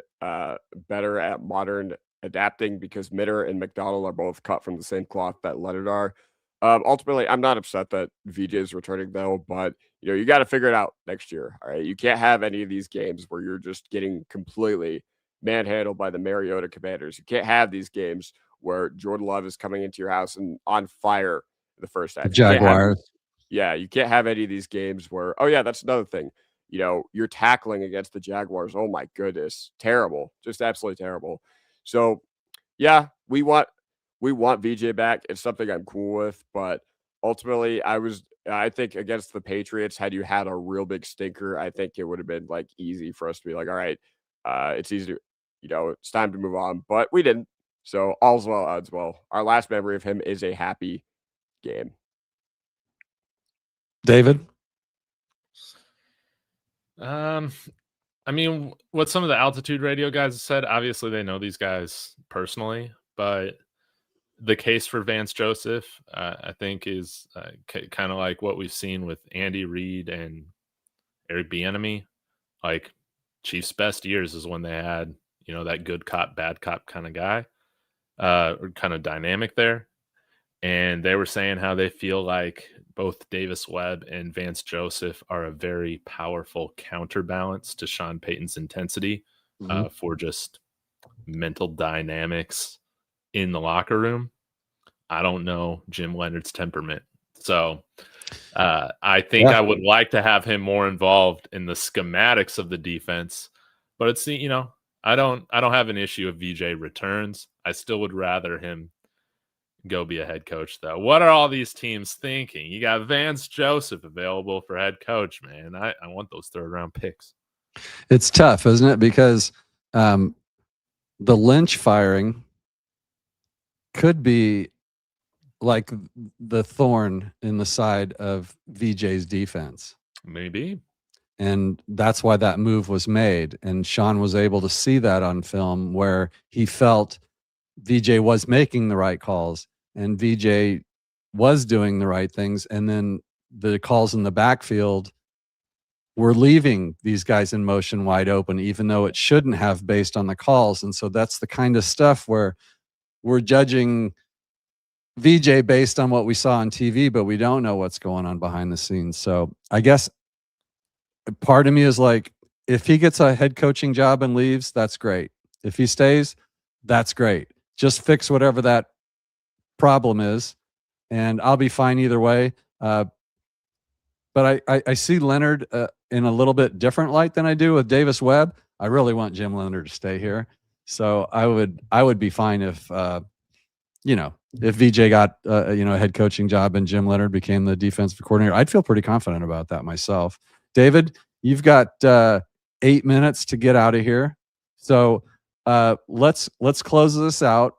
better at modern adapting because Mitter and McDonald are both cut from the same cloth that Leonard are. Ultimately, I'm not upset that VJ is returning, though, but, you got to figure it out next year. All right. You can't have any of these games where you're just getting completely manhandled by the Mariota Commanders. You can't have these games where Jordan Love is coming into your house and on fire in the first half. Jaguars. You can't have any of these games where, that's another thing. You're tackling against the Jaguars. Oh my goodness. Terrible. Just absolutely terrible. So yeah, we want VJ back. It's something I'm cool with, but ultimately I think against the Patriots, had you had a real big stinker, I think it would have been like easy for us to be like, all right, it's easy to, it's time to move on, but we didn't. So all's well, odds well. Our last memory of him is a happy game. David? I mean, what some of the altitude radio guys have said, obviously they know these guys personally, but the case for Vance Joseph, I think, is kind of like what we've seen with Andy Reid and Eric Bieniemy. Like, Chiefs' best years is when they had, that good cop, bad cop kind of guy, or kind of dynamic there. And they were saying how they feel like both Davis Webb and Vance Joseph are a very powerful counterbalance to Sean Payton's intensity for just mental dynamics in the locker room. I don't know Jim Leonard's temperament. So I think I would like to have him more involved in the schematics of the defense. But it's, I don't have an issue if VJ returns. I still would rather him go be a head coach, though. What are all these teams thinking? You got Vance Joseph available for head coach, man. I want those third-round picks. It's tough, isn't it? Because the Lynch firing could be like the thorn in the side of VJ's defense. Maybe. And that's why that move was made. And Sean was able to see that on film where he felt VJ was making the right calls and VJ was doing the right things. And then the calls in the backfield were leaving these guys in motion wide open, even though it shouldn't have based on the calls. And so that's the kind of stuff where we're judging VJ based on what we saw on TV, but we don't know what's going on behind the scenes. So I guess part of me is like, if he gets a head coaching job and leaves, that's great. If he stays, that's great. Just fix whatever that problem is, and I'll be fine either way. But I see Leonard in a little bit different light than I do with Davis Webb. I really want Jim Leonard to stay here. So I would be fine if if VJ got a head coaching job and Jim Leonard became the defensive coordinator. I'd feel pretty confident about that myself. David, you've got 8 minutes to get out of here. So let's close this out,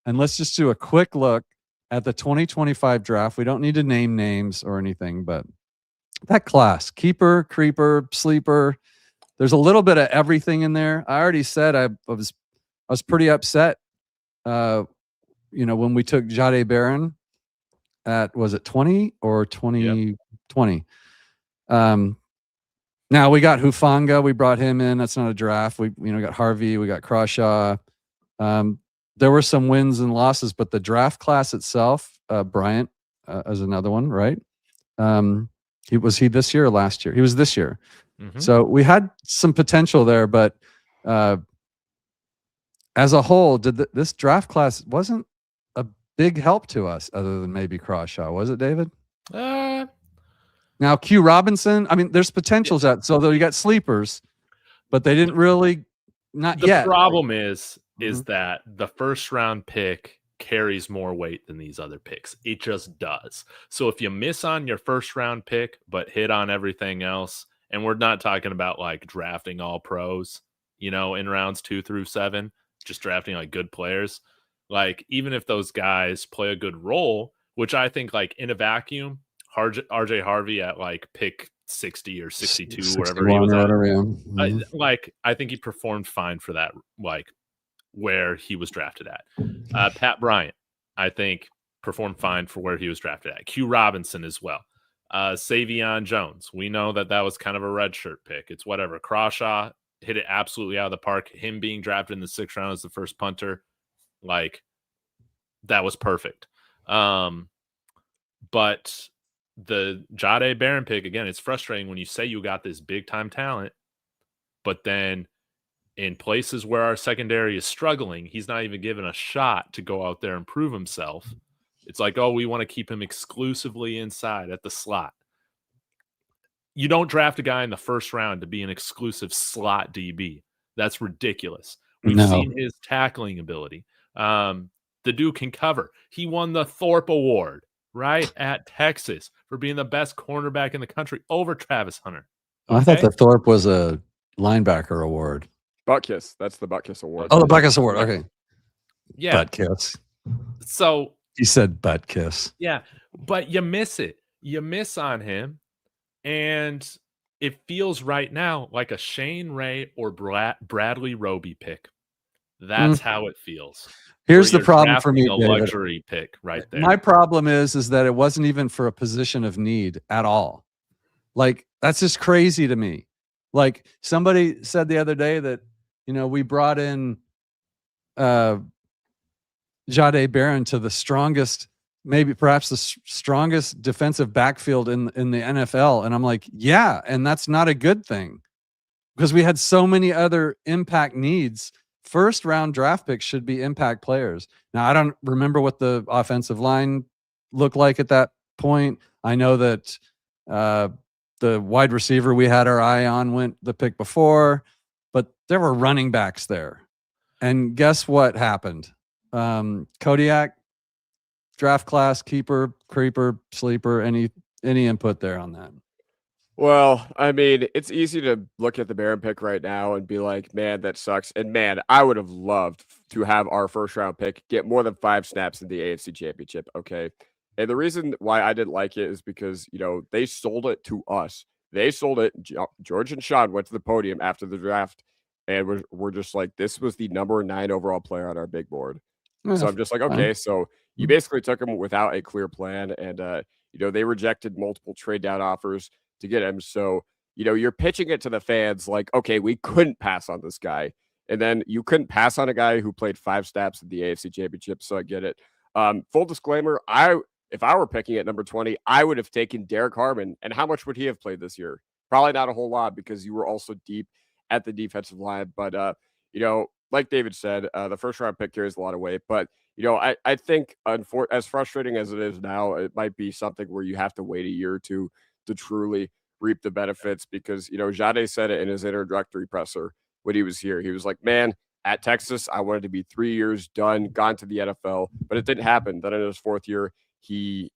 and let's just do a quick look at the 2025 draft. We don't need to name names or anything, but that class, keeper, creeper, sleeper, there's a little bit of everything in there. I already said I was pretty upset when we took Jahdae Barron at, was it 20 or 2020? Now we got Hufanga. We brought him in. That's not a draft. We got Harvey. We got Crawshaw. There were some wins and losses, but the draft class itself, Bryant is another one, right? Was he this year or last year? He was this year. Mhm. So we had some potential there, but as a whole, this draft class wasn't a big help to us, other than maybe Crawshaw, was it, David? Now Q Robinson, I mean, there's potentials at, so though you got sleepers, but they didn't really, not The yet. problem is that the first round pick carries more weight than these other picks. It just does. So if you miss on your first round pick, but hit on everything else, and we're not talking about like drafting all pros, you know, in rounds 2 through 7, just drafting like good players. Like, even if those guys play a good role, which I think like in a vacuum, RJ Harvey at like pick 60 or 62, wherever he was at, like, I think he performed fine for that, like where he was drafted at. Pat Bryant, I think, performed fine for where he was drafted at. Q Robinson as well. Savion Jones, we know that was kind of a redshirt pick. It's whatever. Crawshaw hit it absolutely out of the park. Him being drafted in the 6th round as the first punter, like, that was perfect. But the Jahdae Barron pick, again, it's frustrating when you say you got this big time talent, but then in places where our secondary is struggling, he's not even given a shot to go out there and prove himself. It's like, oh, we want to keep him exclusively inside at the slot. You don't draft a guy in the 1st round to be an exclusive slot DB. That's ridiculous. We've seen his tackling ability. The dude can cover. He won the Thorpe Award, right, at Texas for being the best cornerback in the country over Travis Hunter. Okay? I thought the Thorpe was a linebacker award. Butkus. That's the Butkus Award. Oh, the Butkus Award. Okay. Yeah. Butkus. So he said Butkus. Yeah, but you miss it. You miss on him, and it feels right now like a Shane Ray or Bradley Roby pick. That's how it feels. Here's the problem for me, a David. luxury pick right there. My problem is that it wasn't even for a position of need at all. Like, that's just crazy to me. Like, somebody said the other day that, you know, we brought in Jahdae Barron to the strongest, maybe perhaps the strongest defensive backfield in the NFL. And I'm like, yeah, and that's not a good thing, because we had so many other impact needs. 1st round draft picks should be impact players. Now, I don't remember what the offensive line looked like at that point. I know that the wide receiver we had our eye on went the pick before, but there were running backs there. And guess what happened? Kodiak, draft class, keeper, creeper, sleeper, any input there on that? Well, I mean, it's easy to look at the Barron pick right now and be like, man, that sucks. And man, I would have loved to have our 1st round pick get more than 5 snaps in the AFC Championship. Okay. And the reason why I didn't like it is because, you know, they sold it to us. They sold it. George and Sean went to the podium after the draft and we're just like, this was the number 9 overall player on our big board. So I'm just like, okay, so you basically took him without a clear plan. And, you know, they rejected multiple trade down offers to get him. So, you know, you're pitching it to the fans like, okay, we couldn't pass on this guy. And then you couldn't pass on a guy who played 5 snaps at the AFC Championship. So I get it. Full disclaimer, if I were picking at number 20, I would have taken Derek Harmon. And how much would he have played this year? Probably not a whole lot, because you were also deep at the defensive line. But, you know, like David said, the 1st round pick carries a lot of weight. But, you know, I think as frustrating as it is now, it might be something where you have to wait a year or two to truly reap the benefits, because, you know, Jahdae said it in his introductory presser when he was here. He was like, man, at Texas, I wanted to be 3 years done, gone to the NFL, but it didn't happen. Then in his 4th year, he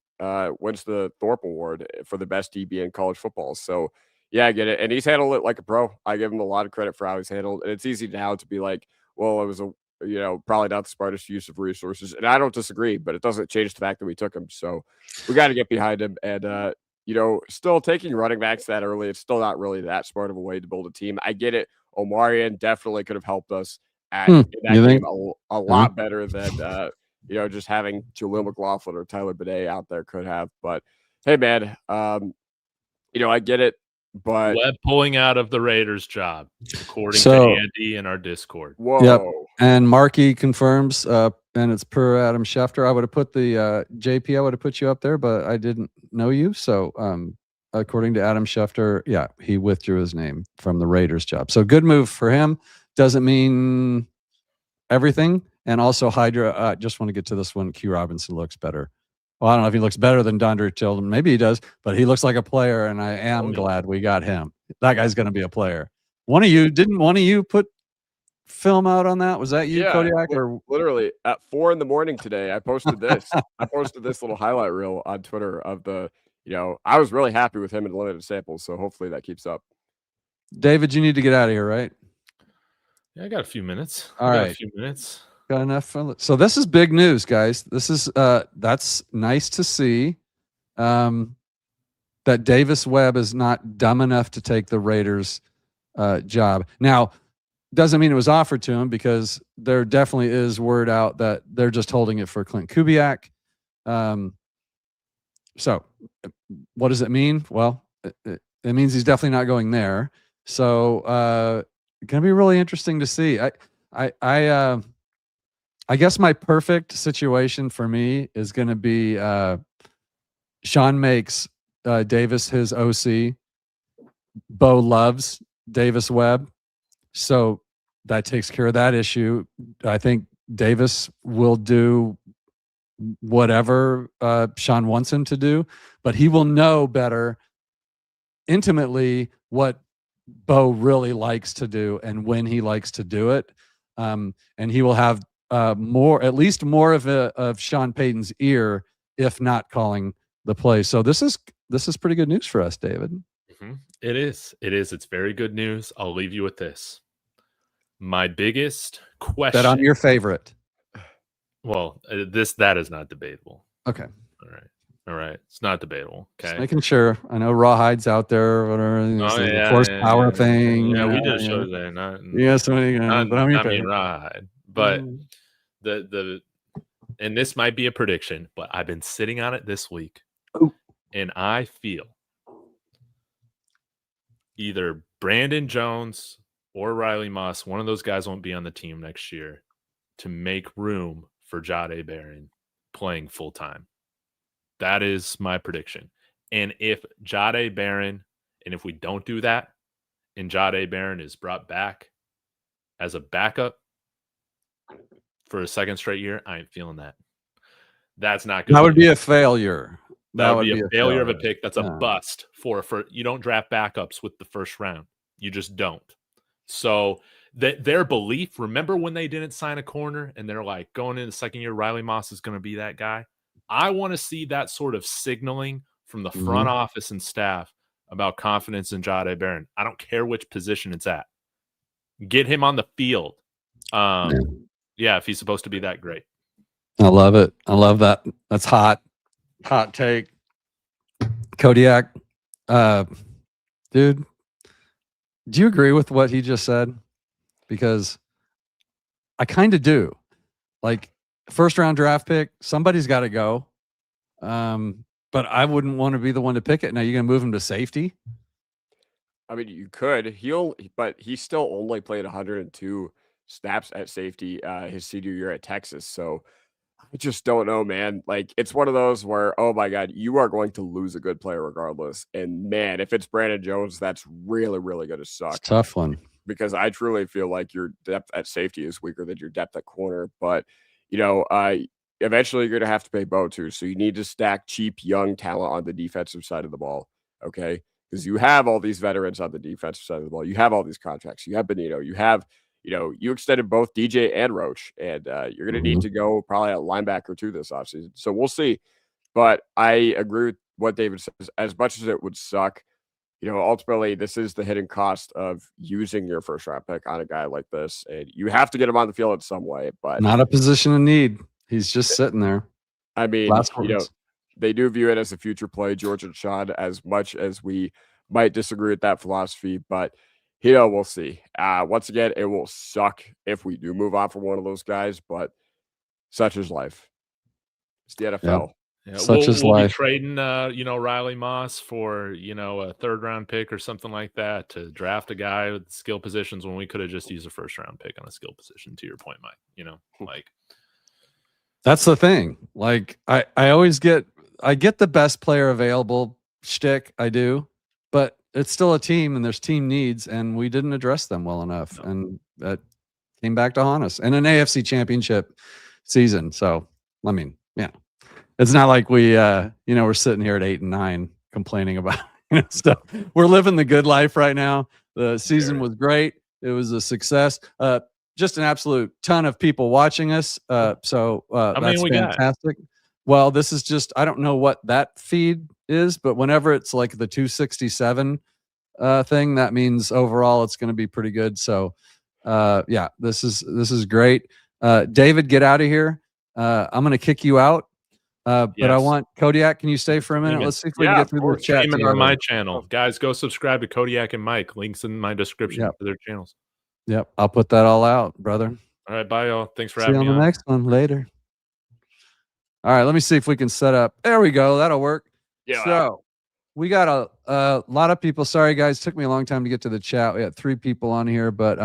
wins the Thorpe Award for the best DB in college football. So, yeah, I get it. And he's handled it like a pro. I give him a lot of credit for how he's handled. And it's easy now to be like, well, it was probably not the smartest use of resources. And I don't disagree, but it doesn't change the fact that we took him. So we got to get behind him. And, you know, still taking running backs that early, it's still not really that smart of a way to build a team. I get it. Omarion definitely could have helped us in that game a lot better than, you know, just having Jaleel McLaughlin or Tyler Bidet out there could have. But, hey, man, you know, I get it. But Webb pulling out of the Raiders job, according to Andy in our Discord. Whoa. Yep. And Markey confirms, and it's per Adam Schefter. I would have put the JP. I would have put you up there, but I didn't know you. So, according to Adam Schefter, yeah, he withdrew his name from the Raiders job. So good move for him. Doesn't mean everything. And also Hydra. Just want to get to this one. Q Robinson looks better. Well, I don't know if he looks better than Dondre Tilden. Maybe he does, but he looks like a player, and I am glad we got him. That guy's going to be a player. One of you put film out on that? Was that you, Kodiak? Or literally at 4 a.m. today, I posted this. I posted this little highlight reel on Twitter of the, I was really happy with him in limited samples, so hopefully that keeps up. David, you need to get out of here, right? Yeah, I got a few minutes. All right. A few minutes. Got enough fun. So this is big news, guys. This is that's nice to see. That Davis Webb is not dumb enough to take the Raiders job. Now, doesn't mean it was offered to him, because there definitely is word out that they're just holding it for Clint Kubiak. So what does it mean? Well, it means he's definitely not going there. So going to be really interesting to see. I guess my perfect situation for me is going to be Sean makes Davis his OC. Bo loves Davis Webb. So that takes care of that issue. I think Davis will do whatever Sean wants him to do, but he will know better intimately what Bo really likes to do and when he likes to do it. And he will have at least more of Sean Payton's ear, if not calling the play. So this is pretty good news for us, David. Mm-hmm. It is. It's very good news. I'll leave you with this. My biggest question. Bet on your favorite. Well, that is not debatable. Okay. All right. It's not debatable. Okay. Just making sure. I know Rawhide's out there. Whatever. Horsepower thing. Yeah, we did a show today. But I'm your favorite. Rawhide. But and this might be a prediction, but I've been sitting on it this week. Ooh. And I feel either Brandon Jones or Riley Moss, one of those guys won't be on the team next year to make room for Jahdae Barron playing full time. That is my prediction. And if Jahdae Barron, and if we don't do that, and Jahdae Barron is brought back as a backup for a second straight year, I ain't feeling that. That's not good. That would be a failure. That would be a failure of a pick. That's a bust for you don't draft backups with the first round. You just don't. So their belief, remember when they didn't sign a corner and they're like, going into the second year, Riley Moss is going to be that guy. I want to see that sort of signaling from the front office and staff about confidence in Jahdae Barron. I don't care which position it's at. Get him on the field. Yeah, if he's supposed to be that great. I love it. I love that. That's hot. Hot take. Kodiak. Dude, do you agree with what he just said? Because I kind of do. Like, first round draft pick, somebody's got to go. But I wouldn't want to be the one to pick it. Now you're going to move him to safety? I mean, you could. But he still only played 102 snaps at safety his senior year at Texas. So I just don't know, man. Like, it's one of those where, oh my God, you are going to lose a good player regardless. And man, if it's Brandon Jones, that's really, really going to suck. It's a tough one. Because I truly feel like your depth at safety is weaker than your depth at corner. But, eventually you're going to have to pay Bo too. So you need to stack cheap, young talent on the defensive side of the ball. Okay. Because you have all these veterans on the defensive side of the ball. You have all these contracts. You have Benito. You have, you extended both DJ and Roach. And you're going to need to go probably a linebacker too this offseason. So we'll see. But I agree with what David says. As much as it would suck, ultimately this is the hidden cost of using your first round pick on a guy like this. And you have to get him on the field in some way. But not a position of need. He's just sitting there. I mean, they do view it as a future play, George and Sean, as much as we might disagree with that philosophy. But, we'll see. Once again, it will suck if we do move on from one of those guys, but such is life. It's the NFL. Yeah, Such is we'll be life. trading, Riley Moss for, a third-round pick or something like that to draft a guy with skill positions when we could have just used a first-round pick on a skill position, to your point, Mike. Like That's the thing. Like I get the best player available shtick. I do, but it's still a team and there's team needs, and we didn't address them well enough. No. And that came back to haunt us in an AFC championship season. So, I mean, yeah, it's not like we're sitting here at 8-9 complaining about stuff. We're living the good life right now. The season was great. It was a success. Just an absolute ton of people watching us. So that's fantastic. Well, this is just, I don't know what that feed is, but whenever it's like the 267 thing, that means overall it's going to be pretty good. So yeah, this is great. David, get out of here. I'm going to kick you out. But I want Kodiak. Can you stay for a minute? Let's see if we can get through the chat. On my channel, guys, go subscribe to Kodiak and Mike. Links in my description for their channels. Yep, I'll put that all out, brother. All right, bye, y'all. Thanks for having me on. See you on the next one later. All right, let me see if we can set up. There we go. That'll work. Yeah. So we got a lot of people. Sorry, guys, took me a long time to get to the chat. We had 3 people on here, but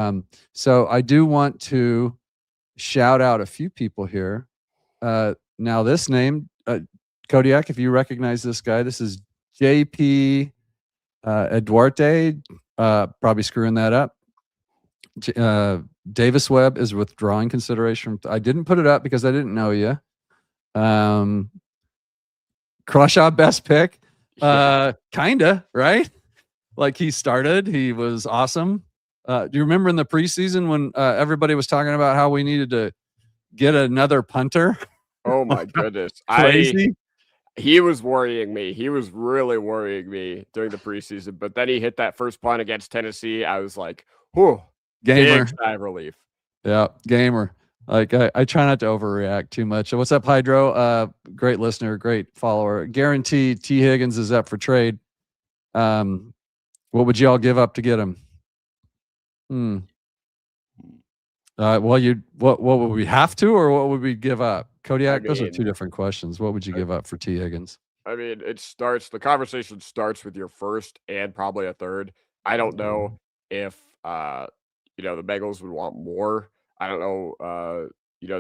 so I do want to shout out a few people here. Now this name, Kodiak, if you recognize this guy, this is JP Eduarte. Probably screwing that up. Davis Webb is withdrawing consideration. I didn't put it up because I didn't know you. Crawshaw best pick. Kinda, right? Like he started, he was awesome. Do you remember in the preseason when everybody was talking about how we needed to get another punter? Oh my goodness. Crazy. He was worrying me. He was really worrying me during the preseason, but then he hit that first punt against Tennessee. I was like, whew, gamer. Big sigh of relief. Yeah, gamer. Like I try not to overreact too much. What's up, Hydro? Great listener, great follower. Guarantee T. Higgins is up for trade. What would you all give up to get him? Well, what would we have to, or what would we give up? Kodiak, those are 2 different questions. What would you give up for T. Higgins? I mean, the conversation starts with your first and probably a third. I don't know if the Bengals would want more. I don't know.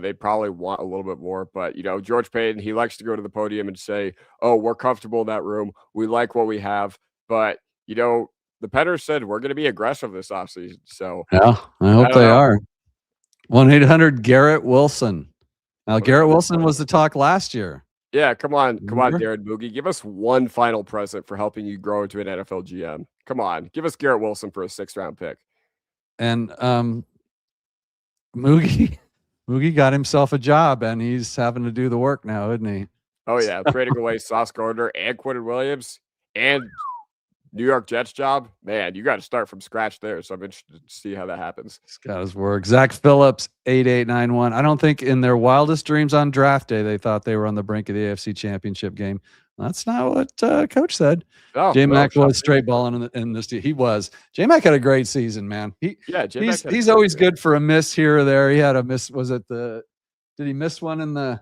They probably want a little bit more, but George Payton, he likes to go to the podium and say, "Oh, we're comfortable in that room. We like what we have." But the Petters said we're going to be aggressive this offseason. So yeah, I hope they are. 1-800 Garrett Wilson. Now, Garrett Wilson was the talk last year. Yeah, come on, Darren Boogie. Give us one final present for helping you grow into an NFL GM. Come on, give us Garrett Wilson for a 6th-round pick. And Moogie got himself a job, and he's having to do the work now, isn't he? Oh yeah, trading away Sauce Gardner and Quentin Williams and New York Jets job. Man, you got to start from scratch there. So I'm interested to see how that happens. He's got his work. Zach Phillips, 8891. I don't think in their wildest dreams on draft day they thought they were on the brink of the AFC Championship game. That's not what Coach said. Oh, J-Mac was straight balling in this. He was. J-Mac had a great season, man. He's always good for a miss here or there. He had a miss. Was it did he miss one in the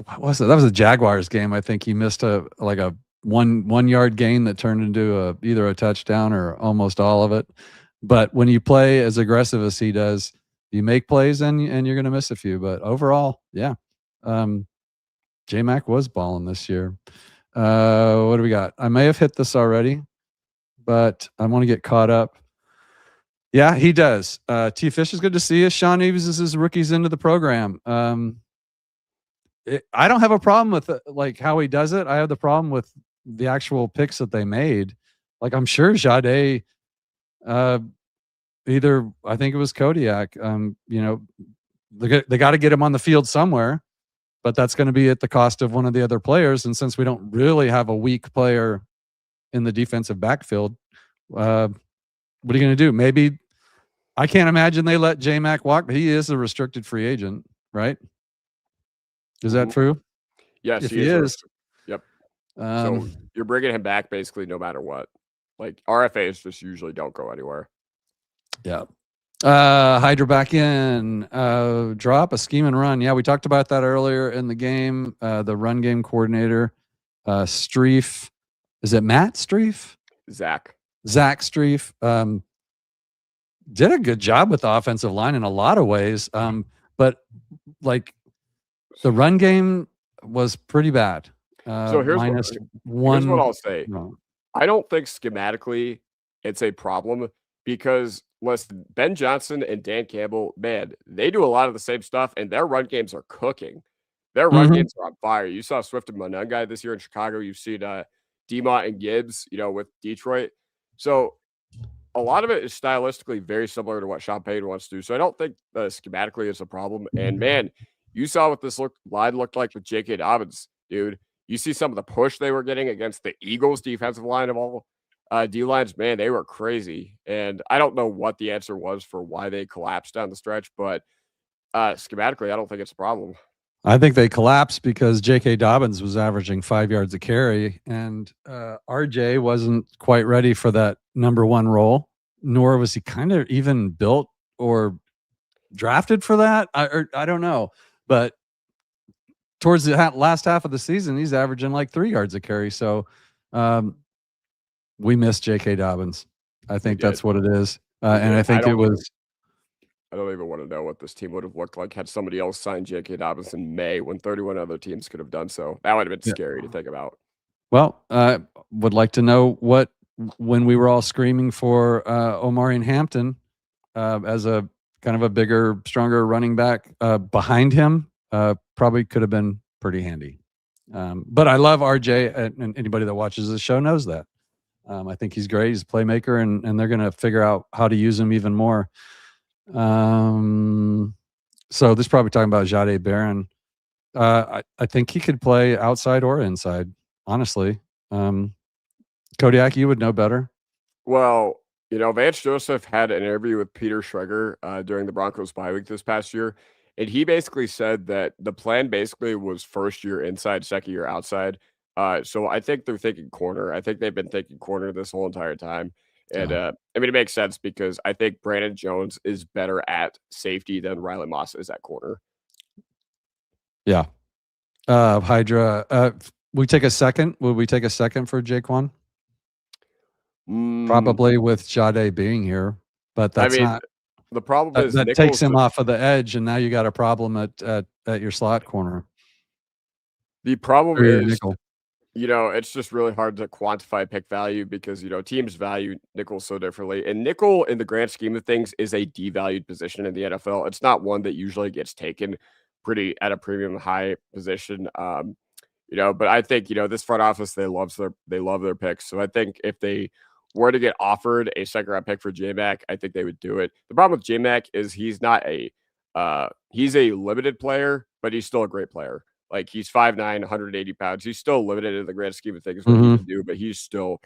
what was it? That was a Jaguars game. I think he missed a 1-yard gain that turned into either a touchdown or almost all of it. But when you play as aggressive as he does, you make plays and you're going to miss a few. But overall, yeah. J-Mac was balling this year. What do we got? I may have hit this already, but I want to get caught up. Yeah, he does. T. Fish is good to see you. Sean Eves is his rookies into the program. I don't have a problem with how he does it. I have the problem with the actual picks that they made. Like I'm sure Jade, I think it was Kodiak. They got to get him on the field somewhere, but that's going to be at the cost of one of the other players. And since we don't really have a weak player in the defensive backfield, what are you going to do? Maybe I can't imagine they let J-Mac walk, but he is a restricted free agent, right? Is that true? Yes, he is. Yep. So you're bringing him back basically no matter what. Like RFAs just usually don't go anywhere. Yeah. Hydra back in. Drop a scheme and run. Yeah, we talked about that earlier in the game. The run game coordinator, Streif. Is it Matt Streif? Zach Streif. Did a good job with the offensive line in a lot of ways. But like the run game was pretty bad. So here's one. Here's what I'll say. No. I don't think schematically it's a problem because listen, Ben Johnson and Dan Campbell, man, they do a lot of the same stuff and their run games are cooking. Their run games are on fire. You saw Swift and Monungai this year in Chicago. You've seen Demont and Gibbs, with Detroit. So a lot of it is stylistically very similar to what Sean Payton wants to do. So I don't think schematically is a problem. And man, you saw what this line looked like with J.K. Dobbins, dude. You see some of the push they were getting against the Eagles defensive line of all D-lines. Man, they were crazy. And I don't know what the answer was for why they collapsed down the stretch, but schematically, I don't think it's a problem. I think they collapsed because J.K. Dobbins was averaging 5 yards a carry, and R.J. wasn't quite ready for that number one role, nor was he kind of even built or drafted for that. I don't know. But towards the last half of the season, he's averaging like 3 yards a carry. So we missed J.K. Dobbins. I think that's what it is. And I think it was. I don't even want to know what this team would have looked like had somebody else signed J.K. Dobbins in May when 31 other teams could have done so. That would have been scary to think about. Well, would like to know when we were all screaming for Omarion Hampton as a kind of a bigger, stronger running back behind him, probably could have been pretty handy. But I love RJ, and anybody that watches this show knows that. I think he's great. He's a playmaker, and they're going to figure out how to use him even more. So this is probably talking about Jahdae Barron. I think he could play outside or inside, honestly. Kodiak, you would know better. Well, Vance Joseph had an interview with Peter Schrager during the Broncos bye week this past year, and he basically said that the plan basically was first year inside, second year outside. So I think they're thinking corner. I think they've been thinking corner this whole entire time. And it makes sense because I think Brandon Jones is better at safety than Riley Moss is at corner. Yeah. Hydra, we take a second. Will we take a second for Jaquan? Probably with Jahdae being here, but that's not. The problem is that takes him off of the edge, and now you got a problem at your slot corner. The problem is nickel. It's just really hard to quantify pick value because, teams value nickel so differently. And nickel, in the grand scheme of things, is a devalued position in the NFL. It's not one that usually gets taken at a premium high position. But I think, this front office, they love their picks. So I think if they were to get offered a second-round pick for J-Mac, I think they would do it. The problem with J-Mac is he's a limited player, but he's still a great player. Like, he's 5'9", 180 pounds. He's still limited in the grand scheme of things what he can do, but he's so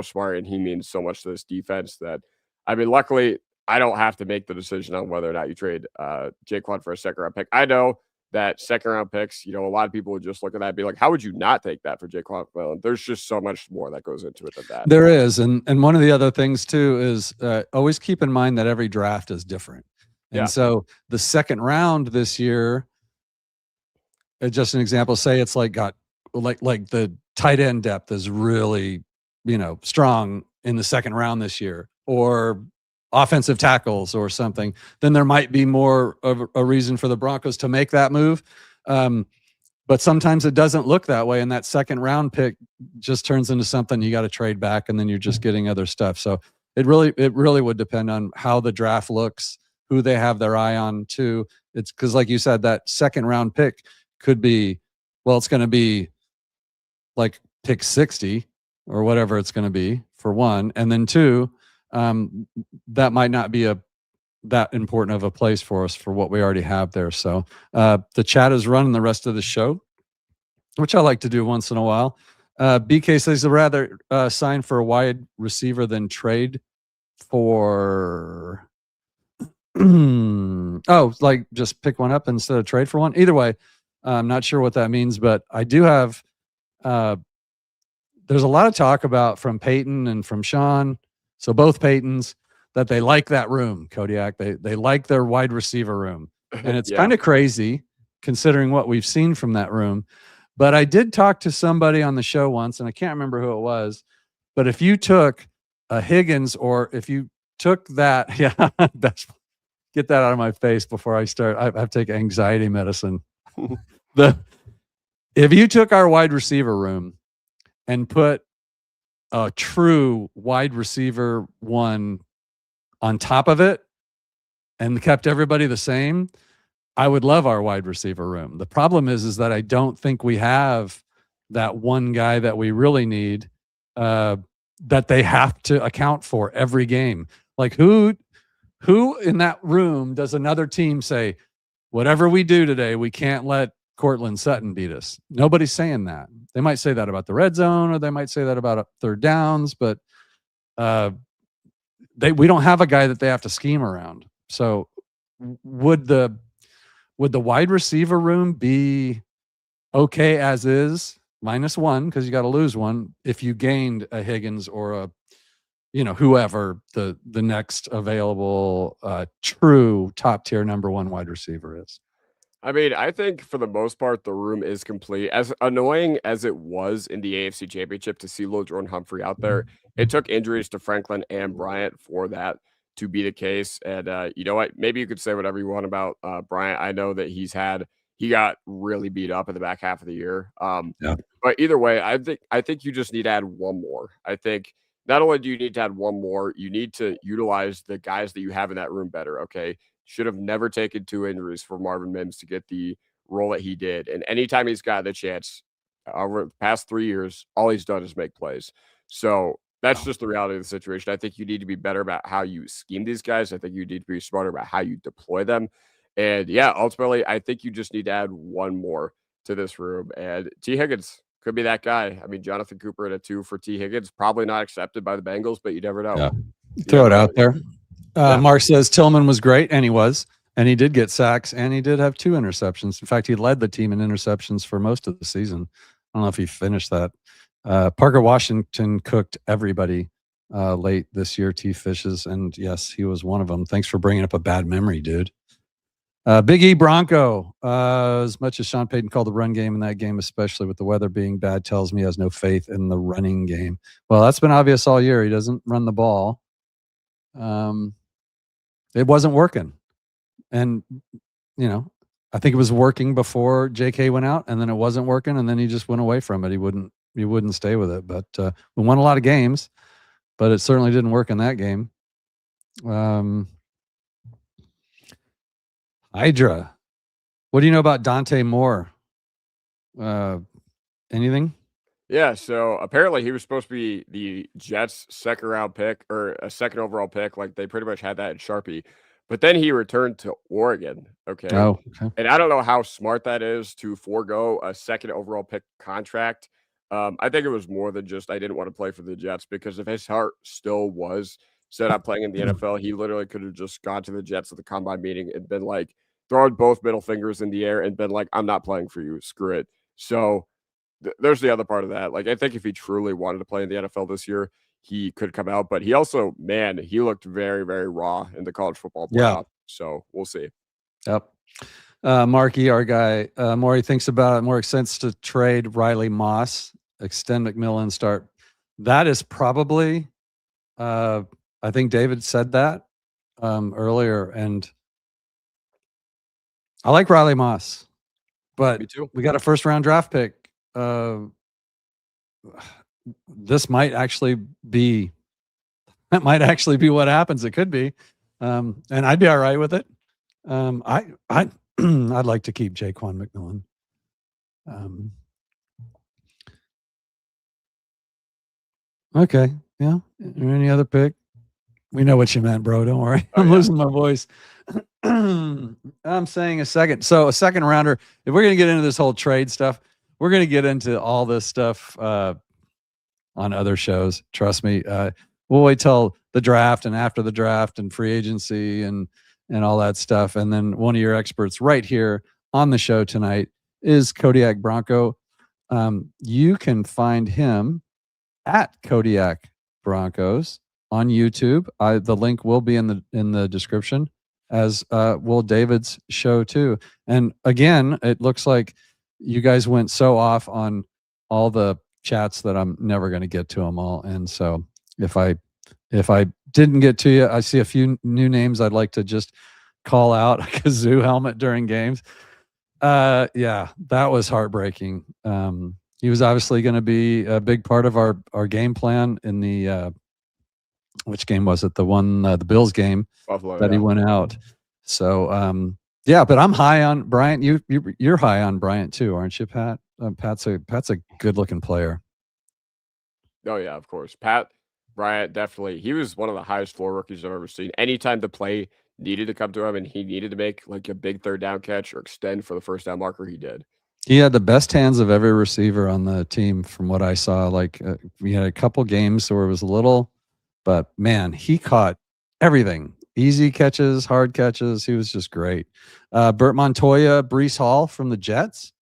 smart and he means so much to this defense that, luckily, I don't have to make the decision on whether or not you trade Jaquan for a second-round pick. I know that second-round picks, a lot of people would just look at that and be like, how would you not take that for Jaquan? Well, there's just so much more that goes into it than that. There is. And one of the other things, too, is always keep in mind that every draft is different. And so the second round this year, just an example, say it's like the tight end depth is really, strong in the second round this year, or offensive tackles or something, then there might be more of a reason for the Broncos to make that move. But sometimes it doesn't look that way. And that second round pick just turns into something you got to trade back, and then you're just getting other stuff. So it really would depend on how the draft looks, who they have their eye on too. It's because, like you said, that second round pick could be, it's going to be like pick 60 or whatever it's going to be, for one. And then two, that might not be that important of a place for us for what we already have there. So the chat is running the rest of the show, which I like to do once in a while. BK says he'd rather sign for a wide receiver than trade for like just pick one up instead of trade for one. Either way, I'm not sure what that means, but I do have there's a lot of talk about from Payton and from Sean, so both Paytons, that they like that room, Kodiak. They like their wide receiver room. And it's Yeah. kind of crazy considering what we've seen from that room. But I did talk to somebody on the show once, and I can't remember who it was. But if you took a Higgins, or if you took that, yeah, get that out of my face before I start. I have to take anxiety medicine. If you took our wide receiver room and put a true wide receiver one on top of it and kept everybody the same, I would love our wide receiver room. The problem is that I don't think we have that one guy that we really need, that they have to account for every game. Like who in that room does another team say, whatever we do today, we can't let Cortland Sutton beat us? Nobody's saying that. They might say that about the red zone, or they might say that about third downs, but we don't have a guy that they have to scheme around. So would the wide receiver room be okay as is, -1, because you got to lose one, if you gained a Higgins or a, whoever the next available true top tier number one wide receiver is? I mean, I think for the most part, the room is complete. As annoying as it was in the AFC Championship to see Lil Jordan Humphrey out there, it took injuries to Franklin and Bryant for that to be the case. And you know what? Maybe you could say whatever you want about Bryant. I know that he got really beat up in the back half of the year. Yeah. But either way, I think you just need to add one more. I think not only do you need to add one more, you need to utilize the guys that you have in that room better. Okay. Should have never taken 2 injuries for Marvin Mims to get the role that he did. And anytime he's got the chance over the past 3 years, all he's done is make plays. So that's just the reality of the situation. I think you need to be better about how you scheme these guys. I think you need to be smarter about how you deploy them. And yeah, ultimately, I think you just need to add one more to this room. And T. Higgins could be that guy. I mean, Jonathan Cooper at a 2 for T. Higgins, probably not accepted by the Bengals, but you never know. Yeah. Throw it out there. Mark says Tillman was great, and he was. And he did get sacks, and he did have 2 interceptions. In fact, he led the team in interceptions for most of the season. I don't know if he finished that. Parker Washington cooked everybody late this year, T-Fishes, and yes, he was one of them. Thanks for bringing up a bad memory, dude. Big E Bronco, as much as Sean Payton called the run game in that game, especially with the weather being bad, tells me he has no faith in the running game. Well, that's been obvious all year. He doesn't run the ball. It wasn't working. And, I think it was working before JK went out, and then it wasn't working, and then he just went away from it. He wouldn't stay with it. But we won a lot of games, but it certainly didn't work in that game. Hydra, what do you know about Dante Moore? Anything? Yeah, so apparently he was supposed to be the Jets' second-round pick, or a second overall pick. Like, they pretty much had that in Sharpie. But then he returned to Oregon, okay? Oh, okay. And I don't know how smart that is to forego a second overall pick contract. I think it was more than just I didn't want to play for the Jets, because if his heart still was set up playing in the NFL, he literally could have just gone to the Jets at the combine meeting and been like, throwing both middle fingers in the air and been like, I'm not playing for you. Screw it. So there's the other part of that. Like, I think if he truly wanted to play in the NFL this year, he could come out. But he also, man, he looked very, very raw in the college football playoff. Yeah. So we'll see. Yep. Marky, our guy, Maury thinks about it. More sense to trade Riley Moss, extend McMillan, start. That is probably, I think David said that earlier, and I like Riley Moss, but Me too. we got a first round draft pick. This might actually be what happens. It could be, and I'd be all right with it. I'd like to keep Jaquan McMillan. Okay, yeah. Any other pick? We know what you meant, bro. Don't worry. I'm losing my voice. I'm saying a second. So a second rounder. If we're going to get into this whole trade stuff, we're going to get into all this stuff on other shows. Trust me. We'll wait till the draft and after the draft and free agency and all that stuff. And then one of your experts right here on the show tonight is Kodiak Bronco. You can find him at Kodiak Broncos on YouTube. The link will be in the description, as will David's show too. And again, it looks like you guys went so off on all the chats that I'm never going to get to them all. And so if I didn't get to you, I see a few new names I'd like to just call out. Kazoo helmet during games. Yeah, that was heartbreaking. He was obviously going to be a big part of our game plan in the which game was it? The one, the Bills game. Buffalo, that he went out. So yeah, but I'm high on Bryant. You're high on Bryant too, aren't you, Pat? Pat's a good looking player. Oh yeah, of course. Pat Bryant, definitely. He was one of the highest floor rookies I've ever seen. Anytime the play needed to come to him and he needed to make like a big third down catch or extend for the first down marker, he did. He had the best hands of every receiver on the team from what I saw. Like we had a couple games where it was a little, but man, he caught everything. Easy catches, hard catches. He was just great. Bert Montoya, Breece Hall from the Jets.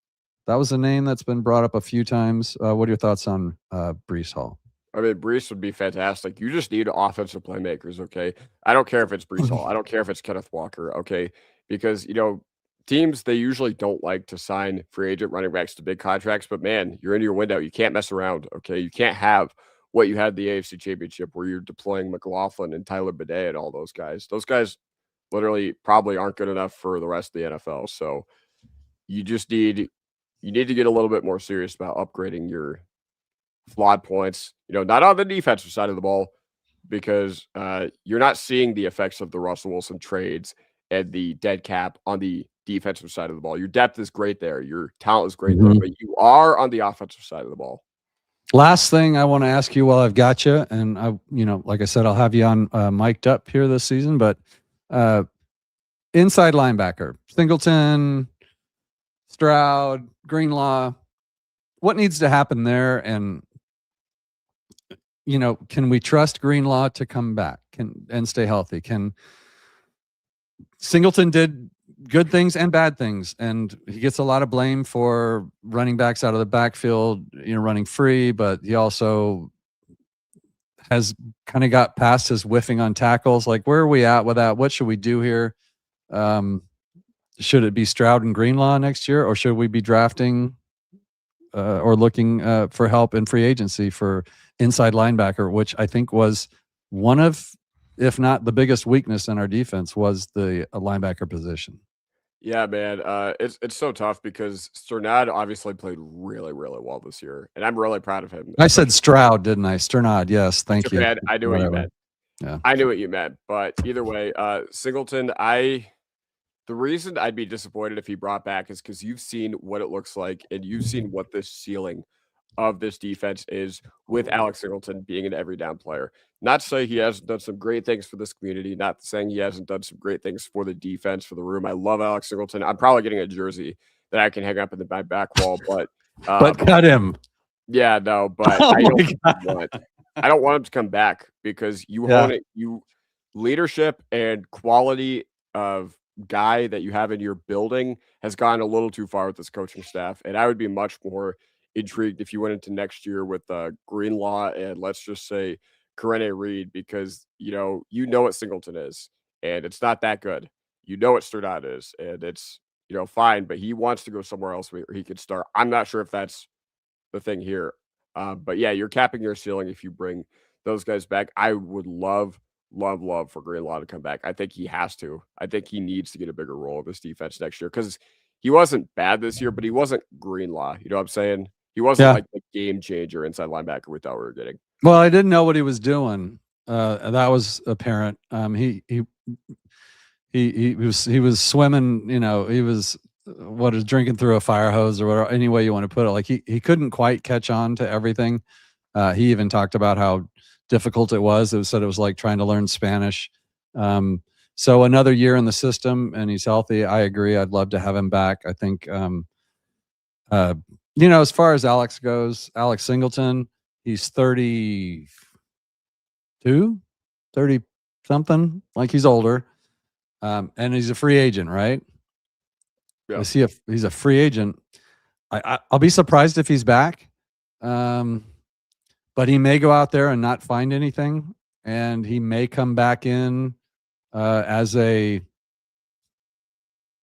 That was a name that's been brought up a few times. What are your thoughts on Breece Hall? I mean, Breece would be fantastic. You just need offensive playmakers, okay? I don't care if it's Breece Hall. I don't care if it's Kenneth Walker, okay? Because, teams, they usually don't like to sign free agent running backs to big contracts, but man, you're in your window. You can't mess around, okay? You can't have what you had the AFC Championship where you're deploying McLaughlin and Tyler Bidet and all those guys. Those guys literally probably aren't good enough for the rest of the NFL. So you just need to get a little bit more serious about upgrading your flawed points, not on the defensive side of the ball, because you're not seeing the effects of the Russell Wilson trades and the dead cap on the defensive side of the ball. Your depth is great there. Your talent is great there, but you are on the offensive side of the ball. Last thing I want to ask you while I've got you, and like I said, I'll have you on mic'd up here this season, but inside linebacker, Singleton, Stroud, Greenlaw, what needs to happen there? And can we trust Greenlaw to come back and stay healthy? Singleton did good things and bad things, and he gets a lot of blame for running backs out of the backfield, running free, but he also has kind of got past his whiffing on tackles. Like, where are we at with that? What should we do here? Should it be Stroud and Greenlaw next year, or should we be drafting or looking for help in free agency for inside linebacker, which I think was one of, if not the biggest weakness in our defense, was the linebacker position. Yeah, man. It's so tough because Sternad obviously played really, really well this year, and I'm really proud of him. I said Stroud, didn't I? Sternad, yes. Thank you. I knew what you meant. Yeah. I knew what you meant. But either way, Singleton, the reason I'd be disappointed if he brought back is because you've seen what it looks like, and you've seen what this ceiling of this defense is with Alex Singleton being an every down player. Not to say he hasn't done some great things for this community, not saying he hasn't done some great things for the defense, for the room. I love Alex Singleton. I'm probably getting a jersey that I can hang up in my back wall, but cut him. Yeah, no, but I don't want him to come back because you leadership and quality of guy that you have in your building has gone a little too far with this coaching staff, and I would be much more intrigued if you went into next year with Greenlaw and let's just say Karene Reed, because you know what Singleton is, and it's not that good. You know what Sternad is, and it's fine, but he wants to go somewhere else where he could start. I'm not sure if that's the thing here, but yeah, you're capping your ceiling if you bring those guys back. I would love for Greenlaw to come back. I think he has to. I think he needs to get a bigger role in this defense next year because he wasn't bad this year, but he wasn't Greenlaw. You know what I'm saying? He wasn't like the game changer inside linebacker we thought we were getting. Well, I didn't know what he was doing. That was apparent. He was swimming. He was drinking through a fire hose or whatever. Any way you want to put it. Like he couldn't quite catch on to everything. He even talked about how difficult it was. It said it was like trying to learn Spanish. So another year in the system, and he's healthy. I agree. I'd love to have him back. I think. As far as Alex goes, Alex Singleton, he's 32, 30 something, like he's older. And he's a free agent, right? Yeah. He's a free agent. I'll be surprised if he's back. But he may go out there and not find anything. and he may come back in as a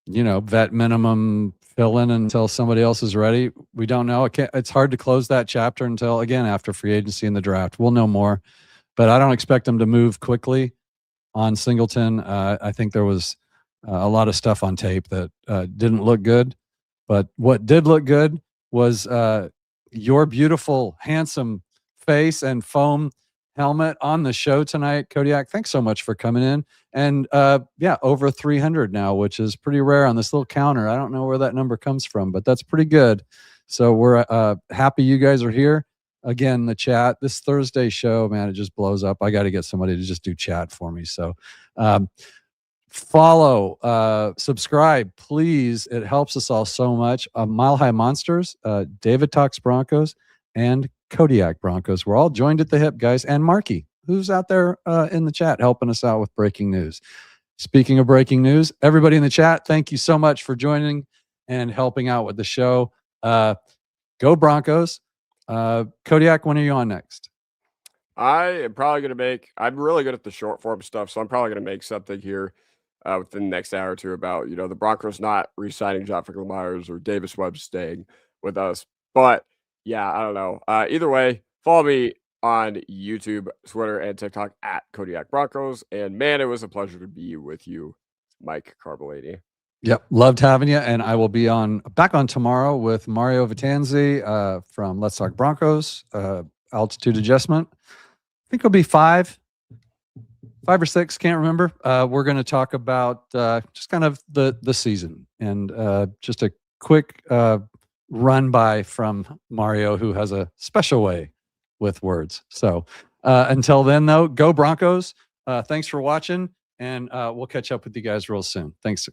vet minimum fill in until somebody else is ready. We don't know. It's hard to close that chapter until, again, after free agency and the draft. We'll know more, but I don't expect them to move quickly on Singleton. I think there was a lot of stuff on tape that didn't look good, but what did look good was your beautiful, handsome face and foam helmet on the show tonight. Kodiak, thanks so much for coming in. And over 300 now, which is pretty rare on this little counter. I don't know where that number comes from, but that's pretty good. So we're happy you guys are here. Again, the chat, this Thursday show, man, it just blows up. I got to get somebody to just do chat for me. So follow, subscribe, please. It helps us all so much. Mile High Monsters, David Talks Broncos, and Kodiak Broncos. We're all joined at the hip, guys. And Marky, who's out there in the chat helping us out with breaking news. Speaking of breaking news, everybody in the chat, thank you so much for joining and helping out with the show. Go Broncos. Kodiak, when are you on next? I am probably going to I'm really good at the short form stuff, so I'm probably going to make something here within the next hour or two about, the Broncos not re-signing John Myers or Davis Webb staying with us. But yeah, I don't know. Either way, follow me on YouTube, Twitter, and TikTok at Kodiak Broncos. And man, it was a pleasure to be with you, Mike Carbolini. Yep, loved having you. And I will be back on tomorrow with Mario Vitanzi from Let's Talk Broncos, altitude adjustment. I think it'll be five or six, can't remember. We're going to talk about just kind of the season and just a quick run by from Mario, who has a special way with words. So until then, though, go Broncos. Thanks for watching, and we'll catch up with you guys real soon. Thanks.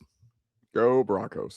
Go Broncos.